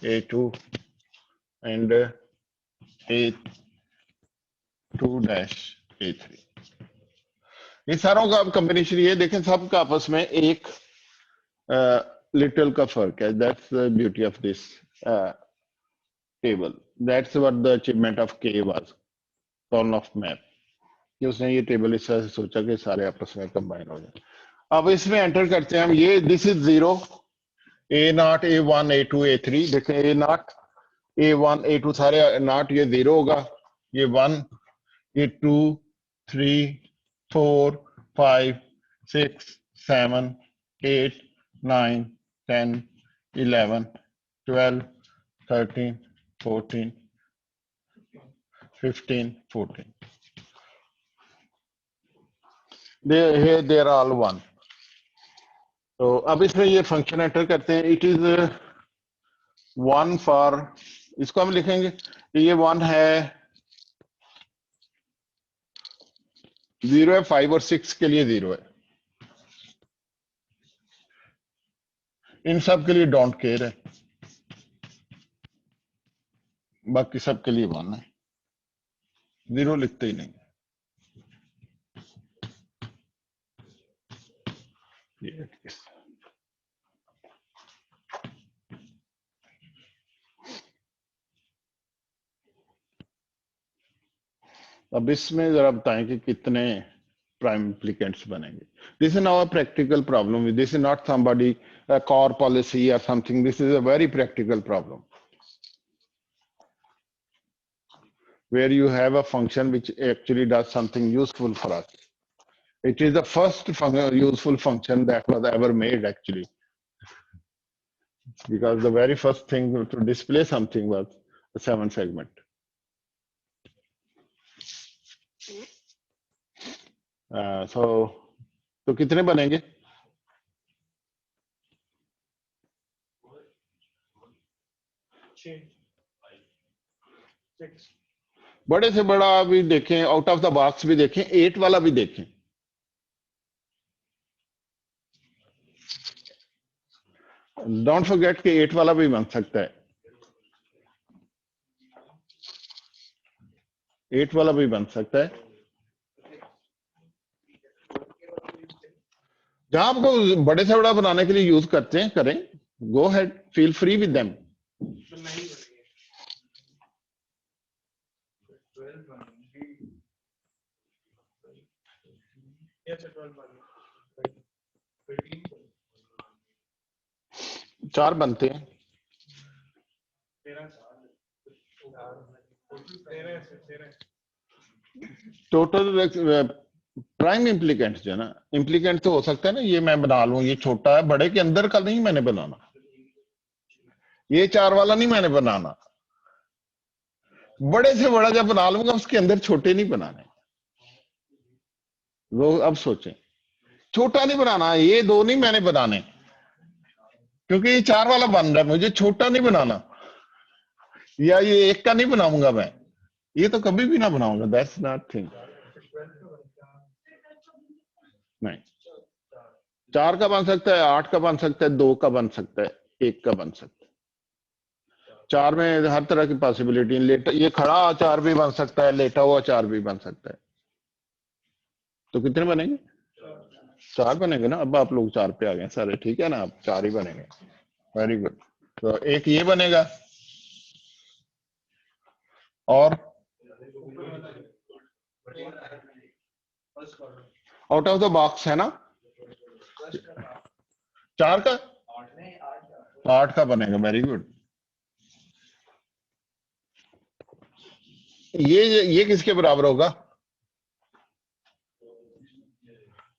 A2, and A2 dash, A3. ये सारों का अब combination ये देखें, सबका आपस में एक लिटिल का फर्क है. That's the beauty of this table. That's what the achievement of के वाज, कॉर्न ऑफ मैप, कि उसने ये टेबल इस तरह से सोचा कि सारे आपस में कंबाइन हो जाए. अब इसमें एंटर करते हैं हम ये. This is 0, A0, A1, A2, A3. देखें A0, A1, A2 सारे नॉट, ये 0 होगा, ये 1, ये 2, 3, 4, 5, 6, 7, 8, 9, 10, 11, 12, 13, 14, 15, 14. They're all 1. तो अब इसमें ये फंक्शन एंटर करते हैं. इट इज 1 फॉर, इसको हम लिखेंगे ये 1 है, 0 है, 5 और 6 के लिए 0 है. इन सब के लिए डोंट केयर है, बाकी सब के लिए 1 है. 0 लिखते ही नहीं. अब इसमें जरा बताएं कि कितने प्राइम इम्प्लीकेंट्स बनेंगे. This is now a practical problem. This is not somebody core policy or something. This is a very practical problem where you have a function which actually does something useful for us. It is the first useful function that was ever made actually, because the very first thing to display something was a 7 segment. So कितने बनेंगे? 6 6 बड़े से बड़ा भी देखें, out of the box भी देखें, 8 वाला भी देखें। डोंट फॉरगेट कि 8 वाला भी बन सकता है, 8 वाला भी बन सकता है। जहां आपको बड़े से बड़ा बनाने के लिए यूज करते हैं, करें, go ahead, feel free with them. तो नहीं बनेंगे। yes 12 बनेंगे। 4 बनते हैं। 13 टोटल प्राइम इम्प्लीकेंट जो है ना, इम्प्लीकेंट तो हो सकता है ना, ये मैं बना लूं, ये छोटा है, बड़े के अंदर का नहीं मैंने बनाना, ये 4 वाला नहीं मैंने बनाना। बड़े से बड़ा जब बना लूंगा उसके अंदर छोटे नहीं बनाने। वो अब सोचें, छोटा नहीं बनाना, ये 2 नहीं मैंने बनाने, क्योंकि ये 4 वाला बन रहा है, मुझे छोटा नहीं बनाना, या ये 1 का नहीं बनाऊंगा मैं, ये तो कभी भी ना बनाऊंगा। That's not thing. नहीं, 4 का बन सकता है, 8 का बन सकता है, 2 का बन सकता है, 1 का बन सकता है। 4 में हर तरह की पॉसिबिलिटी, लेटा, ये खड़ा 4 भी बन सकता है, लेटा हुआ 4 भी बन सकता है। तो कितने बनेंगे? 4 बनेंगे ना। अब आप लोग 4 पे आ गए सारे, ठीक है ना, अब 4 ही बनेंगे। Very good. तो एक ये बनेगा, और आउट ऑफ द बॉक्स है ना, 4 का, 8 का बनेगा। Very good. ये किसके बराबर होगा?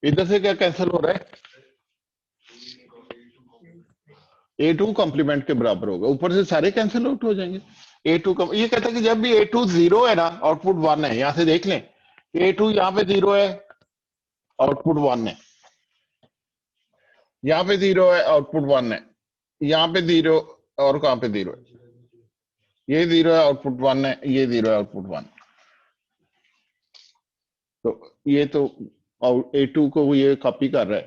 इधर से क्या कैंसिल हो रहा है? A2 कॉम्प्लीमेंट के बराबर होगा, ऊपर से सारे कैंसिल आउट हो जाएंगे। A2 का ये कहता है कि जब भी A2 0 है ना, आउटपुट 1 है। यहां से देख लें, A2 यहां पे 0 है, आउटपुट 1 है, यहां पे 0 है, आउटपुट 1 है, यहां पे 0, और कहां पे 0 है? ये 0 है, आउटपुट 1 है, ये 0 है, आउटपुट 1। तो ये तो A2 को ये कॉपी कर रहा है,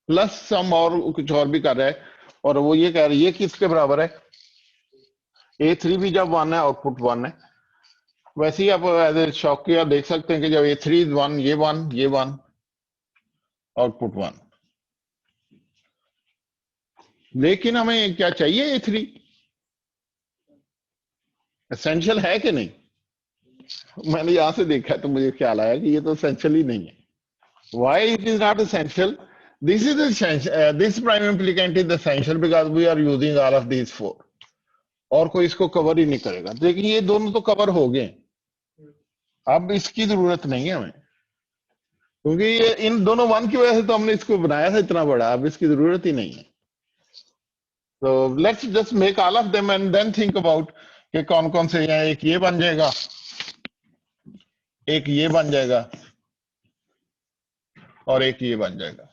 प्लस सम और कुछ और भी कर रहा है, और वो ये कह रहा है ये किसके बराबर है? A3 भी जब 1 है, आउटपुट 1 है। वैसे ही आप एज ए शॉक किया देख सकते हैं कि जब A3 इज 1, ये 1, ये 1, आउटपुट 1। लेकिन हमें क्या चाहिए? A3 एसेंशियल है कि नहीं? मैंने यहां से देखा तो मुझे ख्याल आया कि ये तो एसेंशियल ही नहीं है। Why it is not essential? This is essential. This prime implicant is essential because we are using all of these 4. और कोई इसको कवर ही नहीं करेगा। लेकिन ये दोनों तो कवर हो गए, अब इसकी जरूरत नहीं है हमें, क्योंकि ये इन दोनों 1 की वजह से तो हमने इसको बनाया था इतना बड़ा, अब इसकी जरूरत ही नहीं है। तो let's just make all of them and then think about कि कौन कौन से हैं। एक ये बन जाएगा, एक ये बन जाएगा, और एक ये बन जाएगा।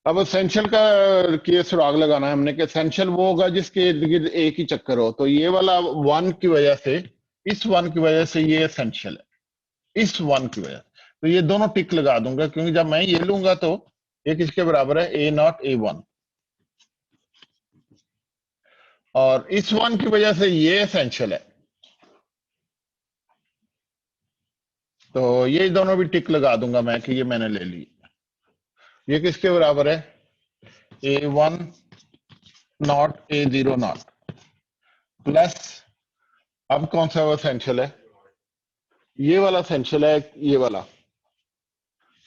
अब एसेंशियल का के सुराग लगाना है हमने कि एसेंशियल वो होगा जिसके इर्द गिर्द एक ही चक्कर हो। तो ये वाला 1 की वजह से, इस 1 की वजह से ये एसेंशियल है, इस 1 की वजह। तो ये दोनों टिक लगा दूंगा, क्योंकि जब मैं ये लूंगा तो ये किसके बराबर है? A0 A1। और इस 1 की वजह से ये एसेंशियल है, तो ये दोनों भी टिक लगा दूंगा मैं कि ये मैंने ले ली। ये किसके बराबर है? A1 not A0 not plus, अब कौन सा वो एसेंशियल है? ये वाला एसेंशियल है, ये वाला।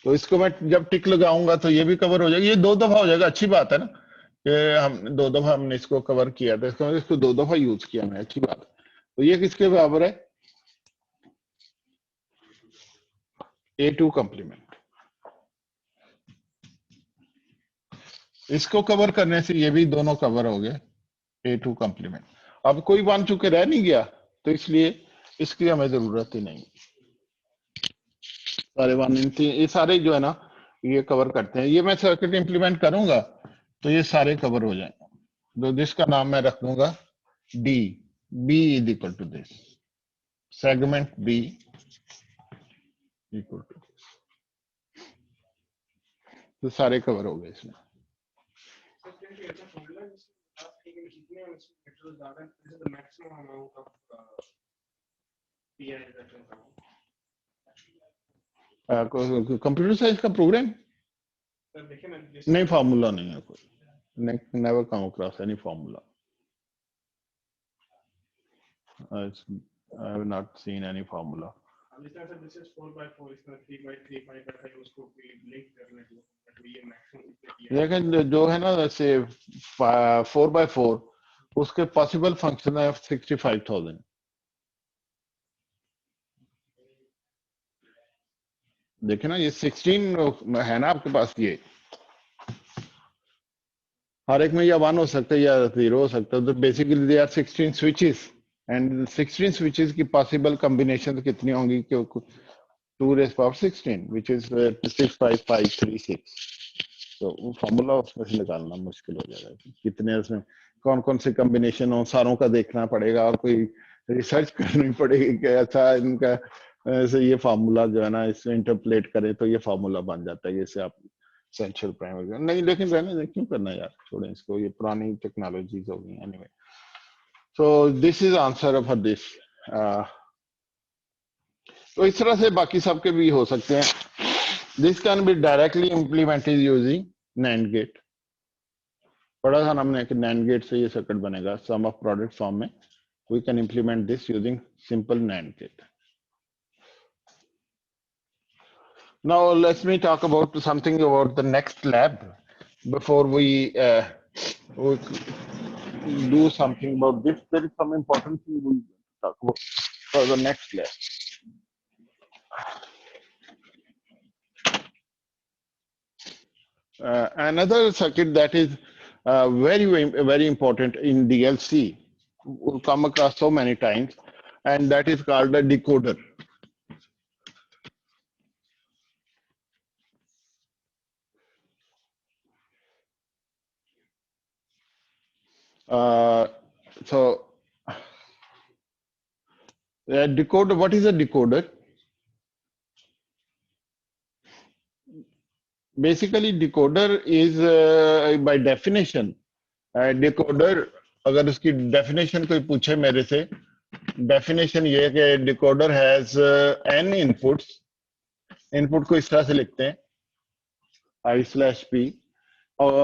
तो इसको मैं जब टिक लगाऊंगा तो ये भी कवर हो जाएगा। ये 2 दफा हो जाएगा, अच्छी बात है ना कि हम 2 दफा हमने इसको कवर किया था, इसको 2 दफा यूज किया मैं, अच्छी बात है। तो ये किसके बराबर है? A2 complement. इसको कवर करने से ये भी दोनों कवर हो गए, A2 कॉम्प्लीमेंट। अब कोई 1 चुके रह नहीं गया, तो इसलिए इसकी हमें जरूरत ही नहीं। सारे 1 ये सारे जो है ना ये कवर करते हैं। ये मैं सर्किट इंप्लीमेंट करूंगा तो ये सारे कवर हो जाएंगे। तो दिस का नाम मैं रख दूंगा D. B is equal to this, segment B equal to, तो सारे कवर हो गए इसमें। So can you get a formula जिसमें आप एक कितने मेटेरियल डाला है, this is the maximum amount of PI that will come. Computer science का प्रोग्राम सर देखिए मैं नहीं, फार्मूला नहीं है कोई, never come across any formula, I have not seen any formula. this is 4 by 4, इसका 3 by 3 5 by 5 उसको link करने को तो ये मैक्सिमम लेकिन जो है ना जैसे 4x4 उसके पॉसिबल फंक्शन है 65,000। देखे ना ये 16 है ना आपके पास, ये हर एक में या 1 हो सकता है या 0 हो सकता है, तो basically they are 16 switches and 16 switches की पॉसिबल कॉम्बिनेशन कितनी होंगी, 2⁻16 which is 65536। तो वो फॉर्मूला उसमें से निकालना मुश्किल हो जाएगा, कितने उसमें कौन कौन से कॉम्बिनेशन हो, सारों का देखना पड़ेगा और कोई रिसर्च करनी पड़ेगी कि अच्छा इनका ऐसे ये फार्मूला जो है ना इसमें इंटरप्लेट करें तो ये फार्मूला बन जाता है, जैसे आप एसेंशियल प्राइम नहीं, लेकिन रहने दें, क्यों करना यार, छोड़ें इसको, ये पुरानी टेक्नोलॉजीज हो गई anyway. So this is answer for this. तो इस तरह से बाकी सबके भी हो सकते हैं। This can be directly implemented using NAND gate. पढ़ा था हमने कि NAND गेट से ये सर्किट बनेगा सम ऑफ प्रोडक्ट फॉर्म में, we can implement this using simple NAND gate. Now let me talk about something about the next lab before we do something about this. There is some important thing we talk about for the next lab. Another circuit that is very important in DLC, will come across so many times, and that is called a decoder. So decoder, what is a decoder? Basically decoder is by definition, decoder अगर उसकी definition कोई पूछे मेरे से, definition ये है कि decoder has n inputs, input को इस तरह से लिखते हैं I/P, और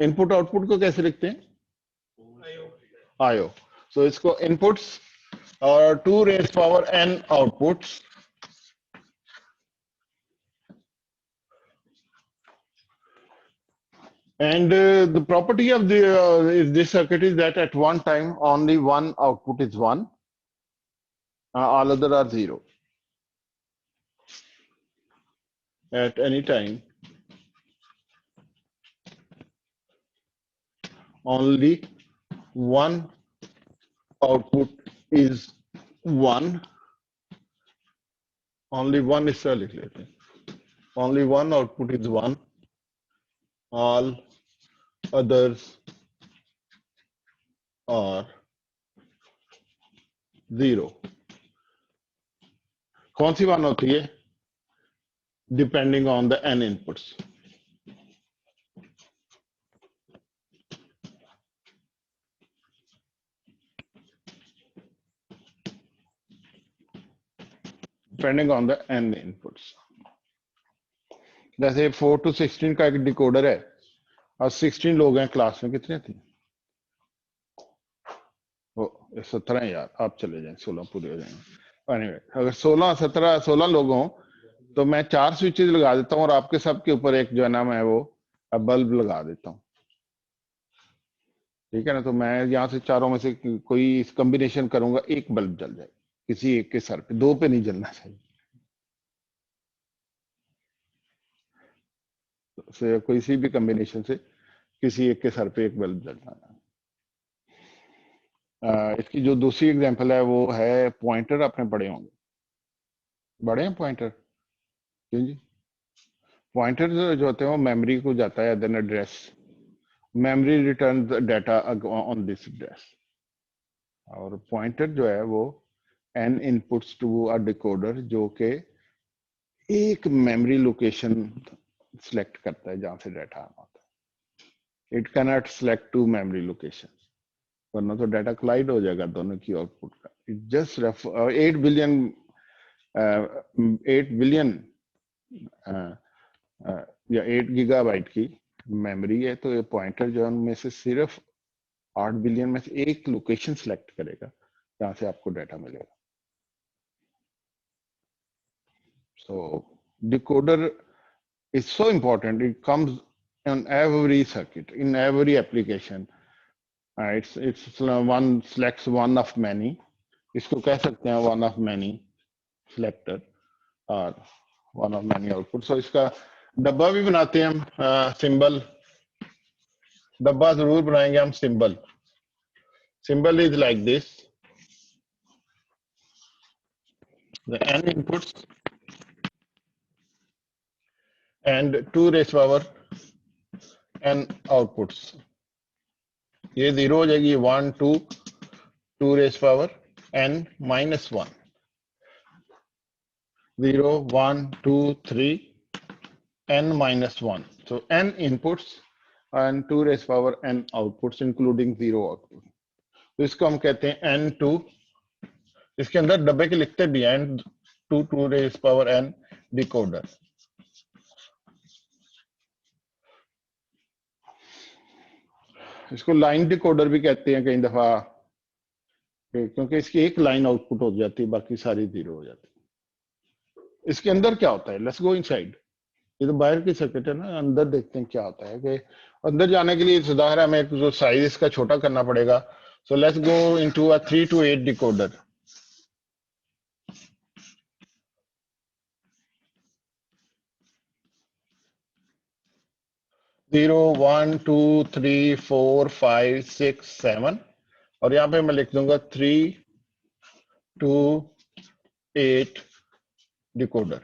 input output को कैसे लिखते हैं IO। so इसको inputs और 2⁻n outputs, and the property of this circuit is that at one time only one output is 1, all other are 0. At any time only one output is 1, only one is only one output is 1, all others are 0। कौन सी 1 होती है? Depending on the n inputs। Depending on the n inputs। जैसे 4 to 16 का एक decoder है और 16 लोग हैं क्लास में, कितने थे? 17 है यार, आप चले जाएं, 16 पूरे हो जाएंगे। anyway, अगर 16 लोग हों तो मैं 4 स्विचेस लगा देता हूं और आपके सबके ऊपर एक जो है ना मैं वो बल्ब लगा देता हूं, ठीक है ना। तो मैं यहाँ से चारों में से कोई इस कॉम्बिनेशन करूंगा, एक बल्ब जल जाए किसी एक के सर पे, 2 पे नहीं जलना चाहिए। से कोई सी भी कॉम्बिनेशन से किसी एक के सर पे एक बल्ब जलना है। इसकी जो दूसरी एग्जांपल है वो है पॉइंटर, आपने पढ़े होंगे, बड़े हैं पॉइंटर, क्यों जी? पॉइंटर जो होते हैं वो मेमोरी को जाता है, then address, memory returns the data on this address. और pointer जो है वो n inputs to a decoder जो के एक memory location select करता है जहां से data आना होता है. It cannot select two memory locations. वरना तो डाटा क्लाइड हो जाएगा दोनों की आउटपुट का. इट जस्ट 8 बिलियन या 8 गीगाबाइट की मेमोरी है, तो ये पॉइंटर जो उनमें से सिर्फ 8 बिलियन में से एक लोकेशन सेलेक्ट करेगा जहां से आपको डाटा मिलेगा. So decoder is so important. It comes on every circuit, in every application. It's one selects one of many. इसको कह सकते हैं one of many selector और one of many output. So इसका डब्बा भी बनाते हैं हम, सिंबल डब्बा जरूर बनाएंगे हम. Symbol symbol is like this. The n inputs and 2 raised power n outputs. ये 0 हो जाएगी, 1 2 2 raised power n minus 1. 0 1 2 3 n minus 1. So n inputs and 2 raised power n outputs including 0 output. तो इसको हम कहते हैं n2. इसके अंदर डब्बे के लिखते भी हैं n2 2 raised power n decoder. इसको लाइन डिकोडर भी कहते हैं कई दफा, क्योंकि इसकी एक लाइन आउटपुट हो जाती है, बाकी सारी 0 हो जाती है. इसके अंदर क्या होता है? Let's go inside. ये तो बाहर की सर्किट है ना, अंदर देखते हैं क्या होता है. कि अंदर जाने के लिए सुधार हमें एक जो साइज इसका छोटा करना पड़ेगा. So let's go into a 3 to 8 decoder. Zero 1 2 3 4 5 6 7 और यहाँ पे मैं लिख दूंगा 3 2 8 decoder.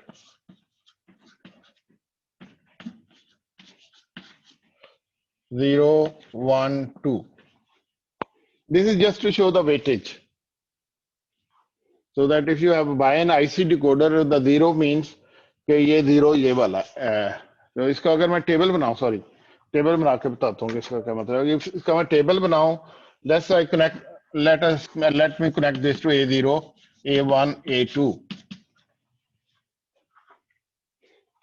Zero, 1, 2. This is just to show the weightage. So that if you have buy an IC decoder, the 0 means कि ये 0 ये वाला. तो इसका अगर मैं टेबल बनाऊं, सॉरी टेबल बना के बताता हूँ कि इसका क्या मतलब है. इसका मैं टेबल बनाऊं, let me connect this to A0, A1, A2.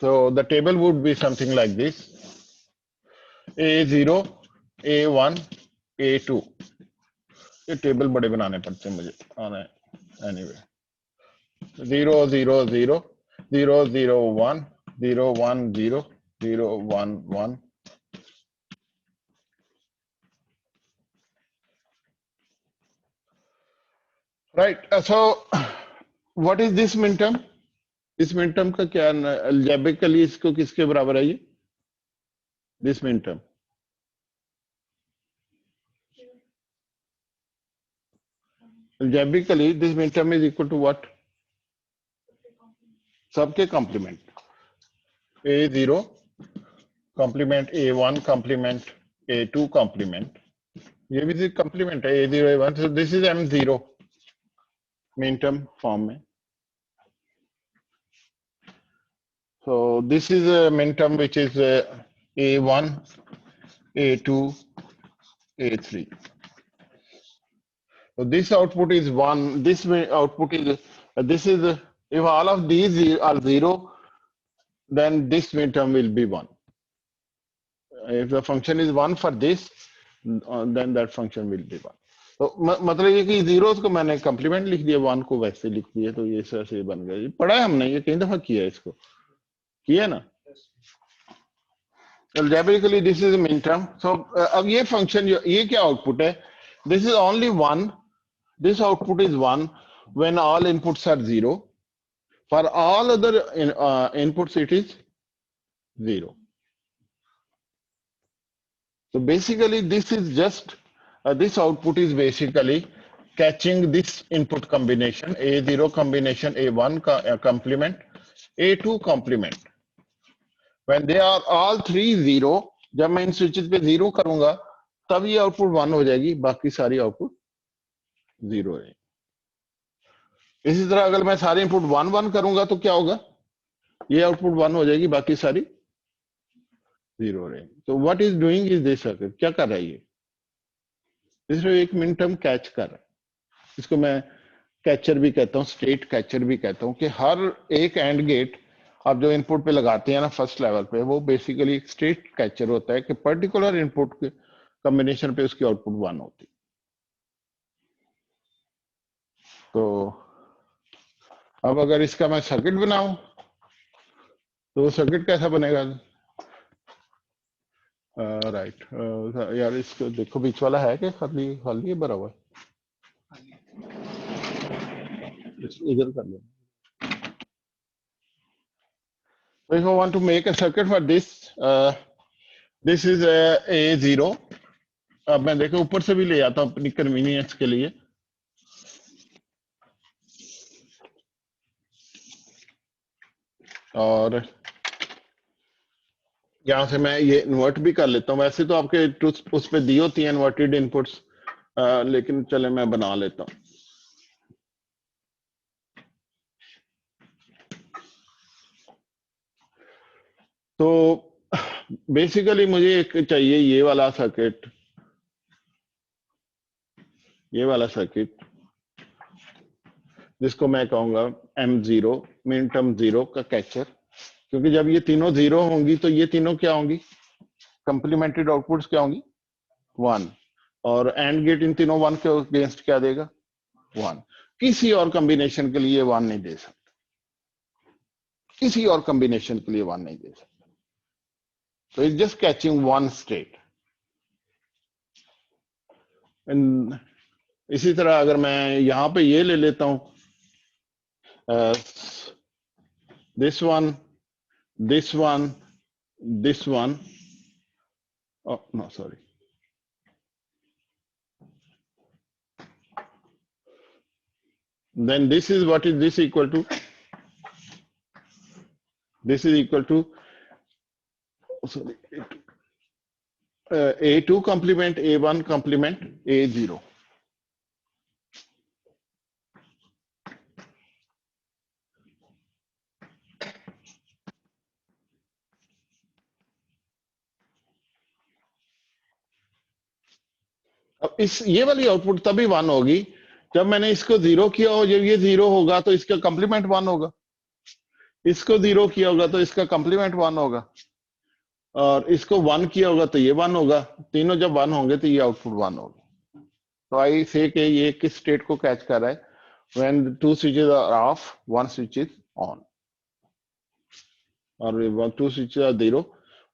So the table would be something like this. A0, A1, A2. ये टेबल बड़े बनाने पड़ते हैं मुझे, आना है. Anyway, 0 0 0 0 0 1 0 1 0 0 1 1. Right. So what is this minterm? इस मिनटर्म का क्या algebraically इसको किसके बराबर है ये? This minterm. Algebraically this minterm is equal to what? सबके complement. A0 complement A1 complement A2 complement. ये भी complement है A0 A1. So this is M0 minterm form में. So this is a minterm which is A1, A2, A3. So this output is 1. This output is if all of these are 0, then this minterm will be 1. If the function is 1 for this, then that function will be 1. तो मतलब ये कि zeros को मैंने complement लिख दिया, 1 को वैसे लिख दिया, तो ये ऐसे बन गया. पढ़ा है हमने, ये कई दफा किया है, इसको किया ना. Algebraically this is a minterm. So अब ये function ये क्या output है? This is only 1. This output is 1 when all inputs are 0. For all other inputs it is 0. So basically this is just this output is basically catching this input combination, A0 combination, A1 complement, A2 complement. When they are all 3 0, जब मैं इन switches पे 0 करूंगा तब ये output 1 हो जाएगी, बाकी सारी आउटपुट 0 है। इसी तरह अगर मैं सारे इनपुट 1 1 करूंगा तो क्या होगा, ये आउटपुट 1 हो जाएगी, बाकी सारी 0 रहेगी। तो what is doing is this circuit, क्या कर रहा है ये, इसमें एक मिनट हम कैच कर रहा है, इसको मैं कैचर भी कहता हूँ, स्टेट कैचर भी कहता हूँ, कि हर एक एंड गेट आप जो इनपुट पे लगाते हैं ना फर्स्ट लेवल पे, वो बेसिकली एक स्टेट कैचर होता है कि पर्टिकुलर इनपुट के कॉम्बिनेशन पे उसकी आउटपुट 1 होती। तो अब अगर इसका मैं सर्किट बनाऊं तो सर्किट कैसा बनेगा, राइट यार इसको देखो बीच वाला है कि खाली खाली है, भरा हुआ है, इधर कर लो। So if I want to make a circuit for this, this is A0। अब मैं देखो ऊपर से भी ले आता हूँ अपनी कन्वीनियंस के लिए, और यहाँ से मैं ये इन्वर्ट भी कर लेता हूँ। वैसे तो आपके उस पे दी होती है इन्वर्टेड इनपुट्स, लेकिन चले मैं बना लेता हूँ। तो बेसिकली मुझे एक चाहिए ये वाला सर्किट, ये वाला सर्किट जिसको मैं कहूंगा M0, मिन टर्म 0 का कैचर, क्योंकि जब ये तीनों 0 होंगी तो ये तीनों क्या होंगी, कंप्लीमेंटेड आउटपुट्स क्या होंगी 1, और एंड गेट इन तीनों 1 के अगेंस्ट क्या देगा 1। किसी और कॉम्बिनेशन के लिए 1 नहीं दे सकता, किसी और कॉम्बिनेशन के लिए 1 नहीं दे सकता। तो it's just catching one state. इसी तरह अगर मैं यहां पे ये ले लेता हूं, this one, this one, this one, no sorry, then this is what is this equal to, this is equal to sorry, A2 complement A1 complement A0। अब इस ये वाली आउटपुट तभी 1 होगी जब मैंने इसको 0 किया हो, जब ये 0 होगा तो इसका कंप्लीमेंट 1 होगा, इसको 0 किया होगा तो इसका कंप्लीमेंट 1 होगा, और इसको 1 किया होगा तो ये 1 होगा। तीनों जब 1 होंगे तो ये आउटपुट 1 होगा। तो आई से कि ये किस स्टेट को कैच कर रहा है, when two switches are off, one switch is on, और 2 switches are 0,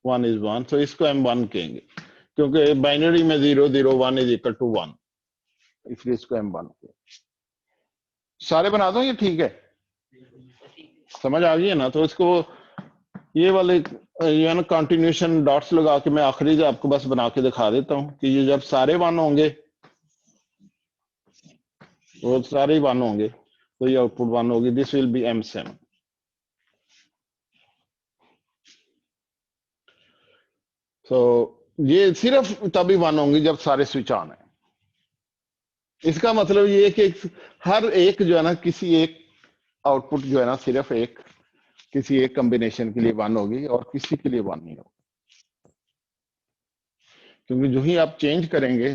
1 is 1, so इसको हम 1 कहेंगे, क्योंकि बाइनरी में 0 0 1 is equal to 1, इसलिए इसको हम 1 कहेंगे। सारे बना दो, ये ठीक है, समझ आ गई है ना। तो इसको ये वाले ये ना कंटिन्यूशन डॉट्स लगा के मैं आखिरी से आपको बस बना के दिखा देता हूँ कि ये जब सारे 1 होंगे, वो सारे 1 होंगे तो ये आउटपुट 1 होगी, दिस विल बी M7। तो ये सिर्फ तभी 1 होंगी जब सारे स्विच ऑन है। इसका मतलब ये है कि हर एक जो है ना, किसी एक आउटपुट जो है ना, सिर्फ एक किसी एक कॉम्बिनेशन के लिए 1 होगी और किसी के लिए 1 नहीं होगी, क्योंकि जो ही आप चेंज करेंगे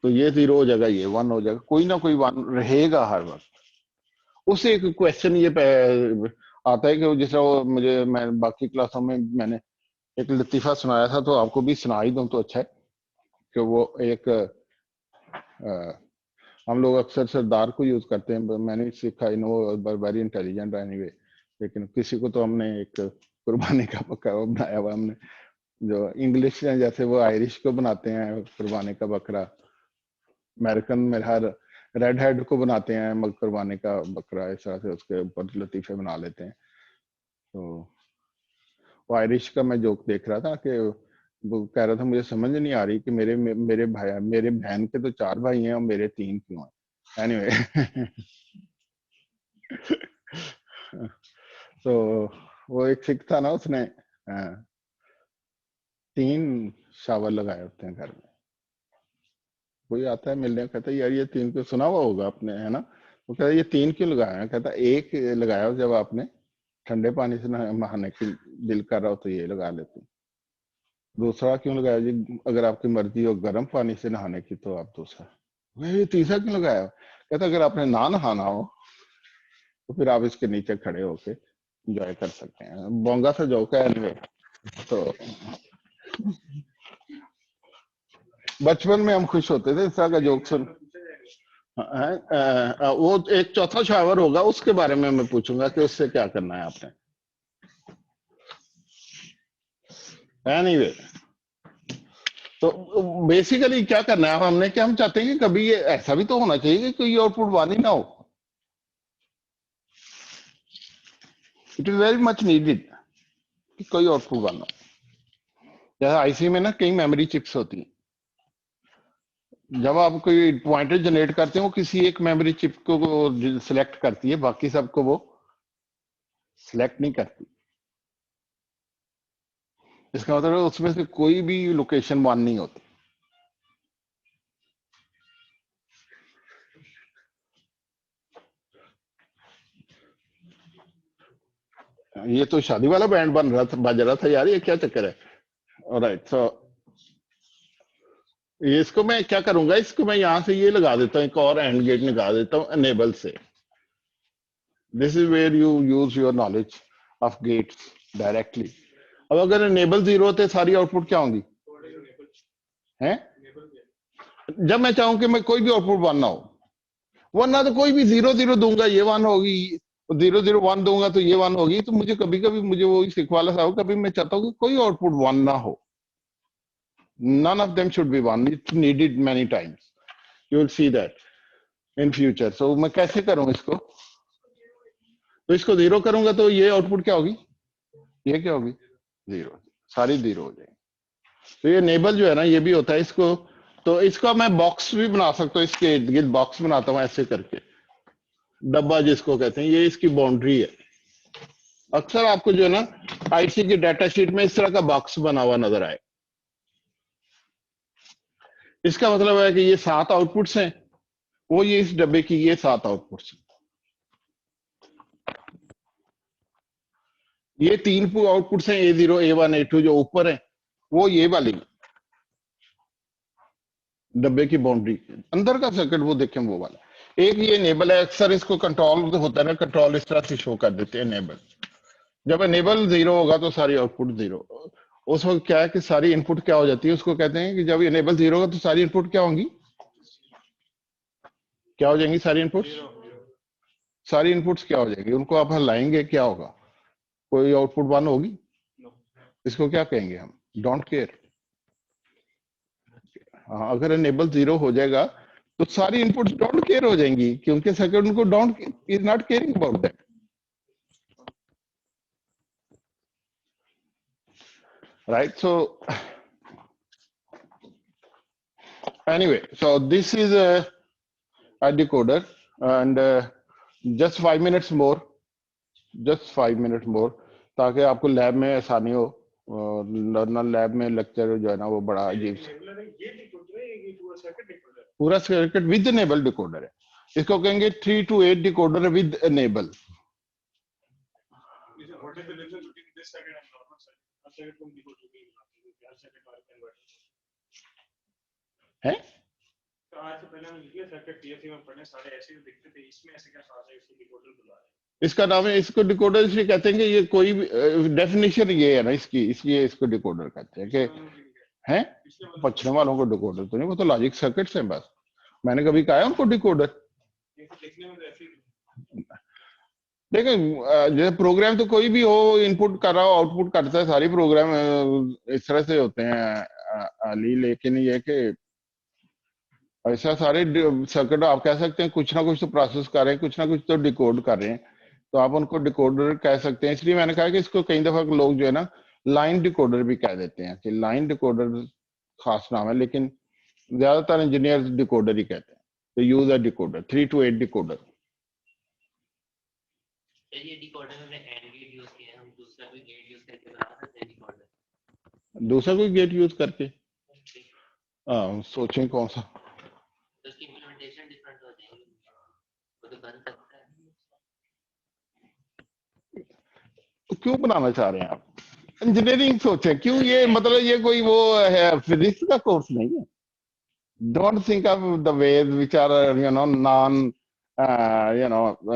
तो ये 0 हो जाएगा, ये 1 हो जाएगा, कोई ना कोई 1 रहेगा हर वक्त। उससे एक क्वेश्चन ये आता है कि जिस तरह वो मुझे, मैं बाकी क्लासों में मैंने एक लतीफा सुनाया था, तो आपको भी सुना ही दूं तो अच्छा है, कि वो एक हम लोग अक्सर सरदार को यूज करते हैं, मैंने सीखा इन वो वेरी इंटेलिजेंट एनीवे, लेकिन किसी को तो हमने एक कुर्बानी का बकरा बनाया हुआ हमने, जो इंग्लिश है जैसे वो आयरिश को बनाते हैं कुर्बानी का बकरा, अमेरिकन में हर रेड हेड को बनाते हैं कुर्बानी का बकरा, इस तरह से उसके ऊपर लतीफे बना लेते हैं। तो वो आयरिश का मैं जोक देख रहा था कि वो कह रहा था मुझे समझ नहीं आ रही कि मेरे भाई, मेरे बहन के तो 4 भाई हैं और मेरे 3 क्यों हैं, एनीवे। तो वो एक सिख था ना, उसने 3 शावर लगाए होते हैं घर में, कोई आता है मिलने, कहता है यार ये 3 क्यों, सुना हुआ होगा आपने, है ना? वो कहता है ये 3 क्यों लगाया है? कहता है एक लगाया जब आपने ठंडे पानी से नहाने की दिल कर रहा हो तो ये लगा लेते हैं। दूसरा क्यों लगाया जी, अगर आपकी मर्जी हो गर्म पानी से नहाने की तो आप दूसरा। ये तीसरा क्यों लगाया? कहता अगर आपने ना नहाना हो तो फिर आप इसके नीचे खड़े होके एंजॉय कर सकते हैं। बोंगा सा जोक है anyway। तो बचपन में हम खुश होते थे इस तरह का जोक सुन। वो एक चौथा शावर होगा, उसके बारे में मैं पूछूंगा कि उससे क्या करना है आपने। एनीवे, तो बेसिकली क्या करना है हमने, क्या हम चाहते हैं कि कभी ये ऐसा भी तो होना चाहिए कि कोई आउटपुट वन ही ना हो। It is very much needed कि कोई आउटपुट वन हो। जैसे आईसी में ना कई मेमोरी चिप्स होती हैं, जब आप कोई पॉइंटर जनरेट करते हैं वो किसी एक मेमोरी चिप को सिलेक्ट करती है, बाकी सबको वो सिलेक्ट नहीं करती। इसका मतलब है उसमें से कोई भी लोकेशन वन नहीं होती। ये तो शादी वाला बैंड बन रहा था, बज रहा था यार, ये क्या चक्कर है? ऑलराइट, सो इसको मैं क्या करूंगा, इसको मैं यहां से ये लगा देता हूँ, एक और एंड गेट लगा देता हूँ एनेबल से। This is where you use your knowledge of gates directly. अब अगर एनेबल 0 होते सारी आउटपुट क्या होंगी हैं? जब मैं चाहूं कि मैं कोई भी आउटपुट वन ना हो, वरना तो कोई भी 0 0 दूंगा ये वन होगी, 0 0 1 दूंगा तो ये वन होगी। तो मुझे कभी कभी मुझे वो सिखवाला साहब, कभी मैं चाहता हूँ कि कोई आउटपुट वन ना हो, none of them should be one, it's needed many times, you will see that in future। so मैं कैसे करूं इसको? तो इसको 0 करूंगा तो ये आउटपुट क्या होगी, ये क्या होगी 0, सारी 0 हो जाएगी। तो ये नेबल जो है ना ये भी होता है इसको। तो इसका मैं बॉक्स भी बना सकता हूँ, इसके इर्द गिर्द बॉक्स बनाता हूँ ऐसे करके, डब्बा जिसको कहते हैं, ये इसकी बाउंड्री है। अक्सर आपको जो है ना आईसी की डाटा शीट में इस तरह का बॉक्स बना हुआ नजर आए। इसका मतलब है कि ये 7 आउटपुट्स हैं, वो ये इस डब्बे की ये 7 आउटपुट्स। ये 3 आउटपुट्स हैं, A0 A1 A2 जो ऊपर है, वो ये वाली डब्बे की बाउंड्री अंदर का सर्किट वो देखें वो वाला। एक ये इनेबल है, अक्सर इसको कंट्रोल होता है ना, कंट्रोल इस तरह से शो कर देते हैं इनेबल। जब इनेबल 0 होगा तो सारी आउटपुट 0। उस वक्त क्या है कि सारी इनपुट क्या हो जाती है, उसको कहते हैं कि जब इनेबल 0 होगा तो सारी इनपुट क्या होंगी, क्या हो जाएंगी सारी इनपुट्स? सारी इनपुट्स क्या हो जाएंगी, उनको आप हलाएंगे क्या होगा, कोई आउटपुट वन होगी? इसको क्या कहेंगे हम, डोंट केयर। हाँ, अगर इनेबल 0 हो जाएगा तो सारी इनपुट्स डोंट केयर हो जाएंगी, क्योंकि सर्किट उनको don't is not caring about that, right? So anyway, so this is a decoder, and just 5 minutes more, just 5 minutes more, ताकि आपको लैब में आसानी हो। लर्नर लैब में लेक्चर जो है ना वो बड़ा अजीब सा, पूरा सर्किट विद एनेबल डिकोडर है। इसको कहेंगे 3 to 8 डिकोडर विद एनेबल। है आज से पहले हम लिखे सर्किट पीएससी में पढ़ने सारे ऐसे ही दिखते थे, इसमें ऐसे क्या खास है, इसको डिकोडर बुला रहे हैं। इसका नाम है, इसको डिकोडर इसलिए कहते हैं कि ये कोई डेफिनेशन ये है ना इसकी, इसलिए इसको डिकोडर कहते हैं कि हैं पछने वालों को डिकोडर तो नहीं, वो तो लॉजिक सर्किट्स हैं बस। मैंने कभी कहा है उनको डिकोडर? देखिए जैसे प्रोग्राम तो कोई भी हो, इनपुट कर रहा हो आउटपुट करता है, सारी प्रोग्राम इस तरह से होते हैं अली। लेकिन ये कि ऐसा सारे सर्किट आप कह सकते हैं कुछ ना कुछ तो प्रोसेस कर रहे हैं, कुछ ना कुछ तो डिकोड कर रहे हैं, तो आप उनको डिकोडर कह सकते हैं। इसलिए मैंने कहा कि इसको कई दफा लोग जो है ना लाइन डिकोडर भी कह देते हैं, कि लाइन डिकोडर खास नाम है, लेकिन ज्यादातर इंजीनियर डिकोडर ही कहते हैं। तो use a decoder, 3 to 8 decoder. ये डिकोडर में एंड गेट यूज किया है, हम दूसरा कोई गेट यूज करके बना सकते हैं डिकोडर? दूसरा कोई गेट यूज करके सोचें कौन सा। तो उसकी इम्प्लीमेंटेशन डिफरेंट हो जाएगी, वो तो बन सकता है। तो क्यों बनाना चाह रहे हैं आप? इंजीनियरिंग सोचें क्यों, ये मतलब ये कोई वो है, फिजिक्स का कोर्स नहीं है। Don't think of the ways which are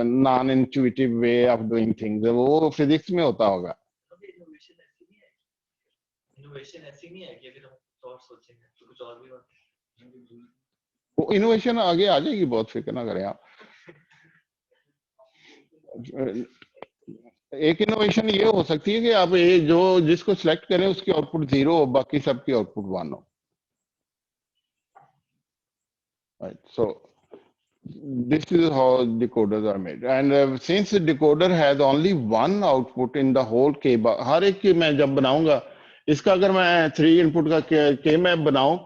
non intuitive way of doing things, वो फिजिक्स में होता होगा। इनोवेशन ऐसी नहीं है कि अगर हम कुछ और सोचेंगे तो कुछ और भी होता है। वो इनोवेशन आगे आ जाएगी, बहुत फिक्र ना करें आप। एक इनोवेशन ये हो सकती है कि आप ये जो जिसको सिलेक्ट करें उसकी आउटपुट 0 हो, बाकी सबकी आउटपुट 1 हो। Right. So this is how decoders are made, and since the decoder has only one output in the whole K bar, हर एक की मैं जब बनाऊंगा इसका, अगर मैं 3 इनपुट का K मैप बनाऊं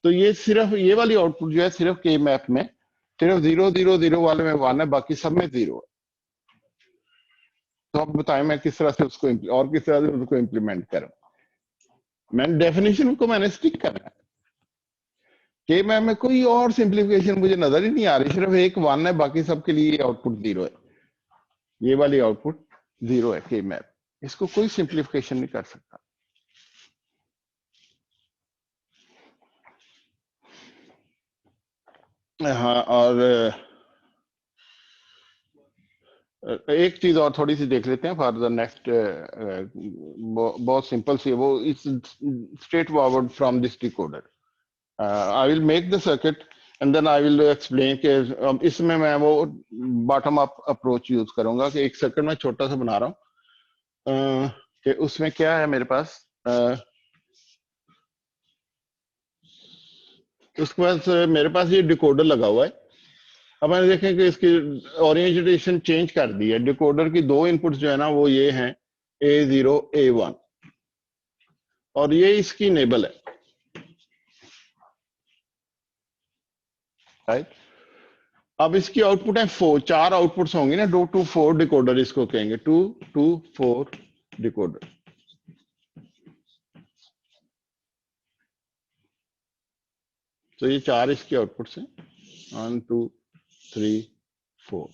तो ये सिर्फ ये वाली आउटपुट जो है सिर्फ K मैप में सिर्फ 0 0 0 वाले में 1 है, बाकी सब में 0 है। तो अब बताएं मैं किस तरह से उसको और किस तरह से उसको इम्प्लीमेंट करूं। मैंने डेफिनेशन को मैंने स्टिक करना है। के मैप में कोई और सिंप्लीफिकेशन मुझे नजर ही नहीं आ रही, सिर्फ एक 1 है, बाकी सबके लिए आउटपुट 0 है। ये वाली आउटपुट 0 है के मैप, इसको कोई सिंप्लीफिकेशन नहीं कर सकता। हाँ, और एक चीज और थोड़ी सी देख लेते हैं फॉर द नेक्स्ट, बहुत सिंपल सी है वो, is straightforward from this decoder. I will make the circuit and then I will explain कि इसमें मैं वो बॉटम अप अप्रोच यूज करूंगा कि एक सर्किट में छोटा सा बना रहा हूँ कि उसमें क्या है मेरे पास। उसके बाद मेरे पास ये डिकोडर लगा हुआ है। अब मैंने देखें कि इसकी ओरिएंटेशन चेंज कर दी है। डिकोडर की 2 इनपुट्स जो है ना वो ये हैं A0 A1, और ये इसकी इनेबल है, राइट। अब इसकी आउटपुट है 4, 4 आउटपुट्स होंगी ना, 2 to 4 डिकोडर इसको कहेंगे, 2 to 4 डिकोडर। तो ये 4 इसके आउटपुट्स हैं, 1 2 3 4।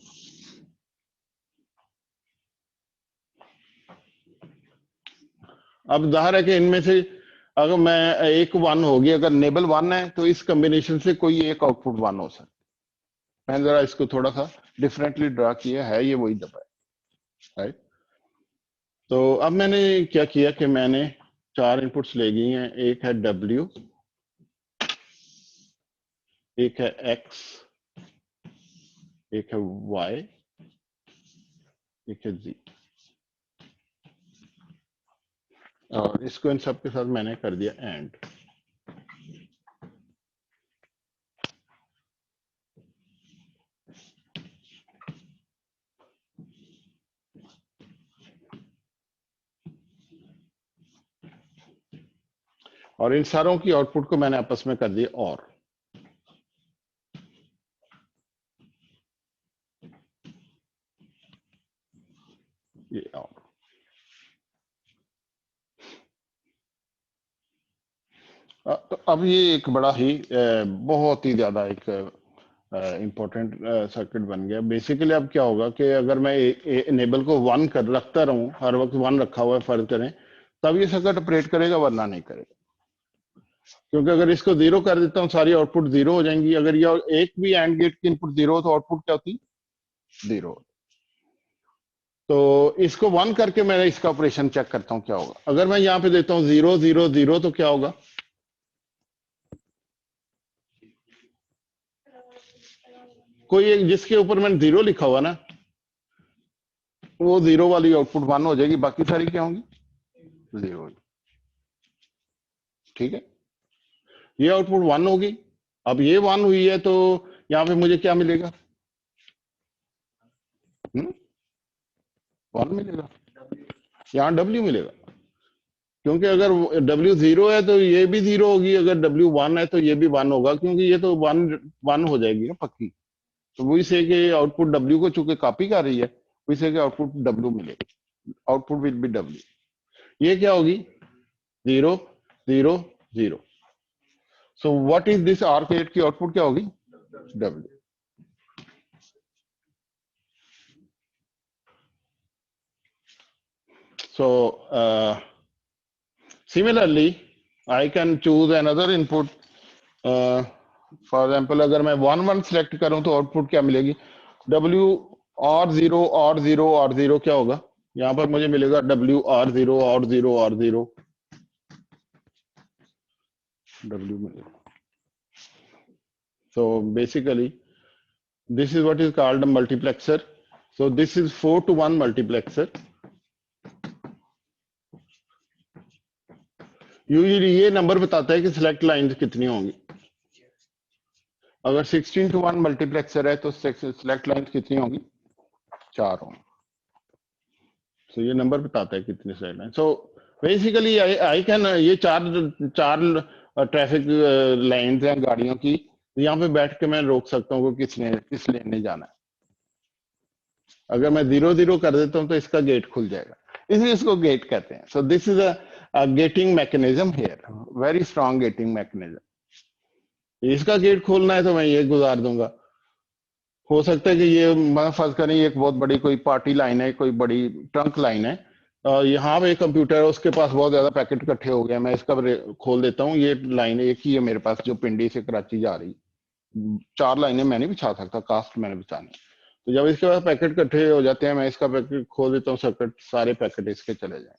अब जाहिर है कि इनमें से अगर मैं एक 1 होगी, अगर नेबल 1 है तो इस कॉम्बिनेशन से कोई एक आउटपुट 1 हो सकता है। मैंने जरा इसको थोड़ा सा डिफरेंटली ड्रा किया है, ये वही दबा है, राइट। तो अब मैंने क्या किया कि मैंने 4 इनपुट्स ले गई हैं, एक है W, एक है X, एक है Y, एक है Z, और इसको इन सब के साथ मैंने कर दिया एंड। और इन सारों की आउटपुट को मैंने आपस में कर दिया और। ये और तो अब ये एक बड़ा ही बहुत ही ज्यादा एक इम्पोर्टेंट सर्किट बन गया। बेसिकली अब क्या होगा कि अगर मैं इनेबल को 1 कर रखता रहूं, हर वक्त 1 रखा हुआ है फर्ज करें, तब ये सर्किट ऑपरेट करेगा, वरना नहीं करेगा। क्योंकि अगर इसको 0 कर देता हूं सारी आउटपुट 0 हो जाएंगी। अगर ये एक भी एंड गेट की इनपुट 0 हो तो आउटपुट क्या होती? 0। तो इसको 1 करके मैं इसका ऑपरेशन चेक करता हूं क्या होगा। अगर मैं यहां पे देता हूं 0 0 0 तो क्या होगा? कोई एक जिसके ऊपर मैंने 0 लिखा हुआ ना, वो 0 वाली आउटपुट 1 हो जाएगी, बाकी सारी क्या होंगी? 0। ठीक है, ये आउटपुट 1 होगी। अब ये 1 हुई है तो यहां पे मुझे क्या मिलेगा? 1 मिलेगा, यहाँ W मिलेगा। क्योंकि अगर W 0 है तो ये भी 0 होगी, अगर W 1 है तो ये भी 1 होगा, क्योंकि ये तो 1 हो जाएगी ना पक्की। तो वही से कि आउटपुट W को चूंकि कॉपी कर रही है, वही से कि आउटपुट W मिलेगी, आउटपुट विल बी W। ये क्या होगी? 0 0 0। So what is this R8 की आउटपुट क्या होगी? W. So similarly I can choose another input. For example, अगर मैं 1 1 select करूं तो आउटपुट क्या मिलेगी? W R0 R0 R0 क्या होगा? यहाँ पर मुझे मिलेगा W R0 R0 R0 W मिलेगा. So basically this is what is called a multiplexer. So this is 4 to 1 multiplexer. Usually ये नंबर बताता है कि सिलेक्ट लाइंस कितनी होंगी. अगर 16 to 1 मल्टीप्लेक्सर है तो सिलेक्ट लाइंस कितनी होंगी? 4 होंगी. सो ये नंबर बताता है कितनी select line. So basically I can ये चार ट्रैफिक लाइंस हैं गाड़ियों की. यहाँ पे बैठ के मैं रोक सकता हूँ कि किस लेन में जाना है. अगर मैं 0 0 कर देता हूँ तो इसका गेट खुल जाएगा, इसलिए इसको गेट कहते हैं. So this is a getting mechanism here, very strong getting mechanism. इसका गेट खोलना है तो मैं ये गुजार दूंगा. हो सकता है कि ये मैं फर्ज करें एक बहुत बड़ी कोई पार्टी लाइन है, कोई बड़ी ट्रंक लाइन है, यहाँ पे कंप्यूटर है, उसके पास बहुत ज्यादा पैकेट इकट्ठे हो गए, मैं इसका खोल देता हूँ. ये लाइन एक ही है मेरे पास जो पिंडी से कराची जा रही. 4 लाइनें मैं नहीं बिछा सकता, कास्ट मैंने बिछानी. तो जब इसके पास पैकेट इकट्ठे हो जाते हैं, मैं इसका पैकेट खोल देता हूँ, सर्किट सारे पैकेट इसके चले जाए.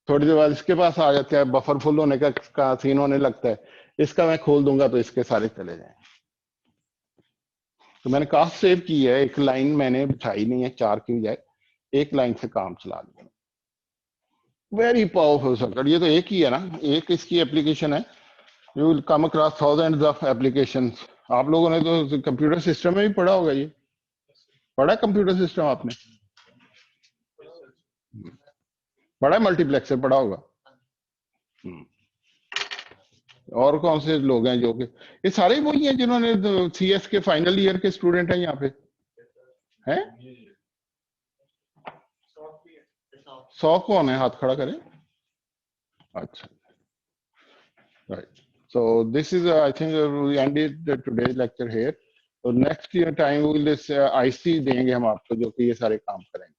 थोड़ी देर बाद इसके पास आ जाते हैं, बफर फुल होने का सीन होने लगता है, इसका मैं खोल दूंगा तो इसके सारे चले जाए. तो मैंने कास्ट सेव की है, एक लाइन मैंने बिछाई नहीं है, 4 की बजाय एक लाइन से काम चला लिया. Very powerful circuit. ये तो एक ही है ना, एक इसकी एप्लीकेशन है. You will come across thousands of applications. आप लोगों ने तो कंप्यूटर सिस्टम में भी पढ़ा होगा, ये पढ़ा कंप्यूटर सिस्टम आपने? पढ़ा मल्टीप्लेक्सर पढ़ा होगा. और कौन से लोग हैं जो कि ये सारे वही हैं जिन्होंने CS के फाइनल ईयर के स्टूडेंट हैं यहाँ पे हैं? 100 कौन है? हाथ खड़ा करें. अच्छा, right. So this is I think we ended today's lecture here. So next time we will this IC देंगे हम आपको जो कि ये सारे काम करेंगे.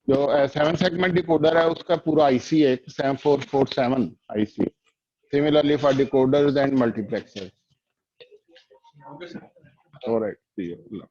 जो 7 सेगमेंट डिकोडर है उसका पूरा IC है 7447 IC. Similarly for decoders and multiplexers. All right. See you.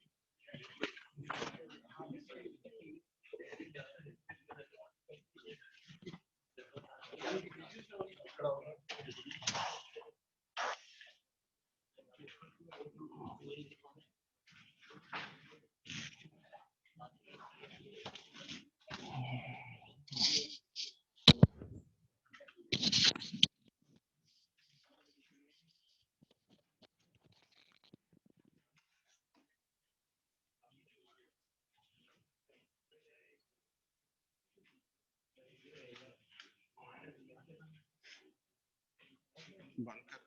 बंद कर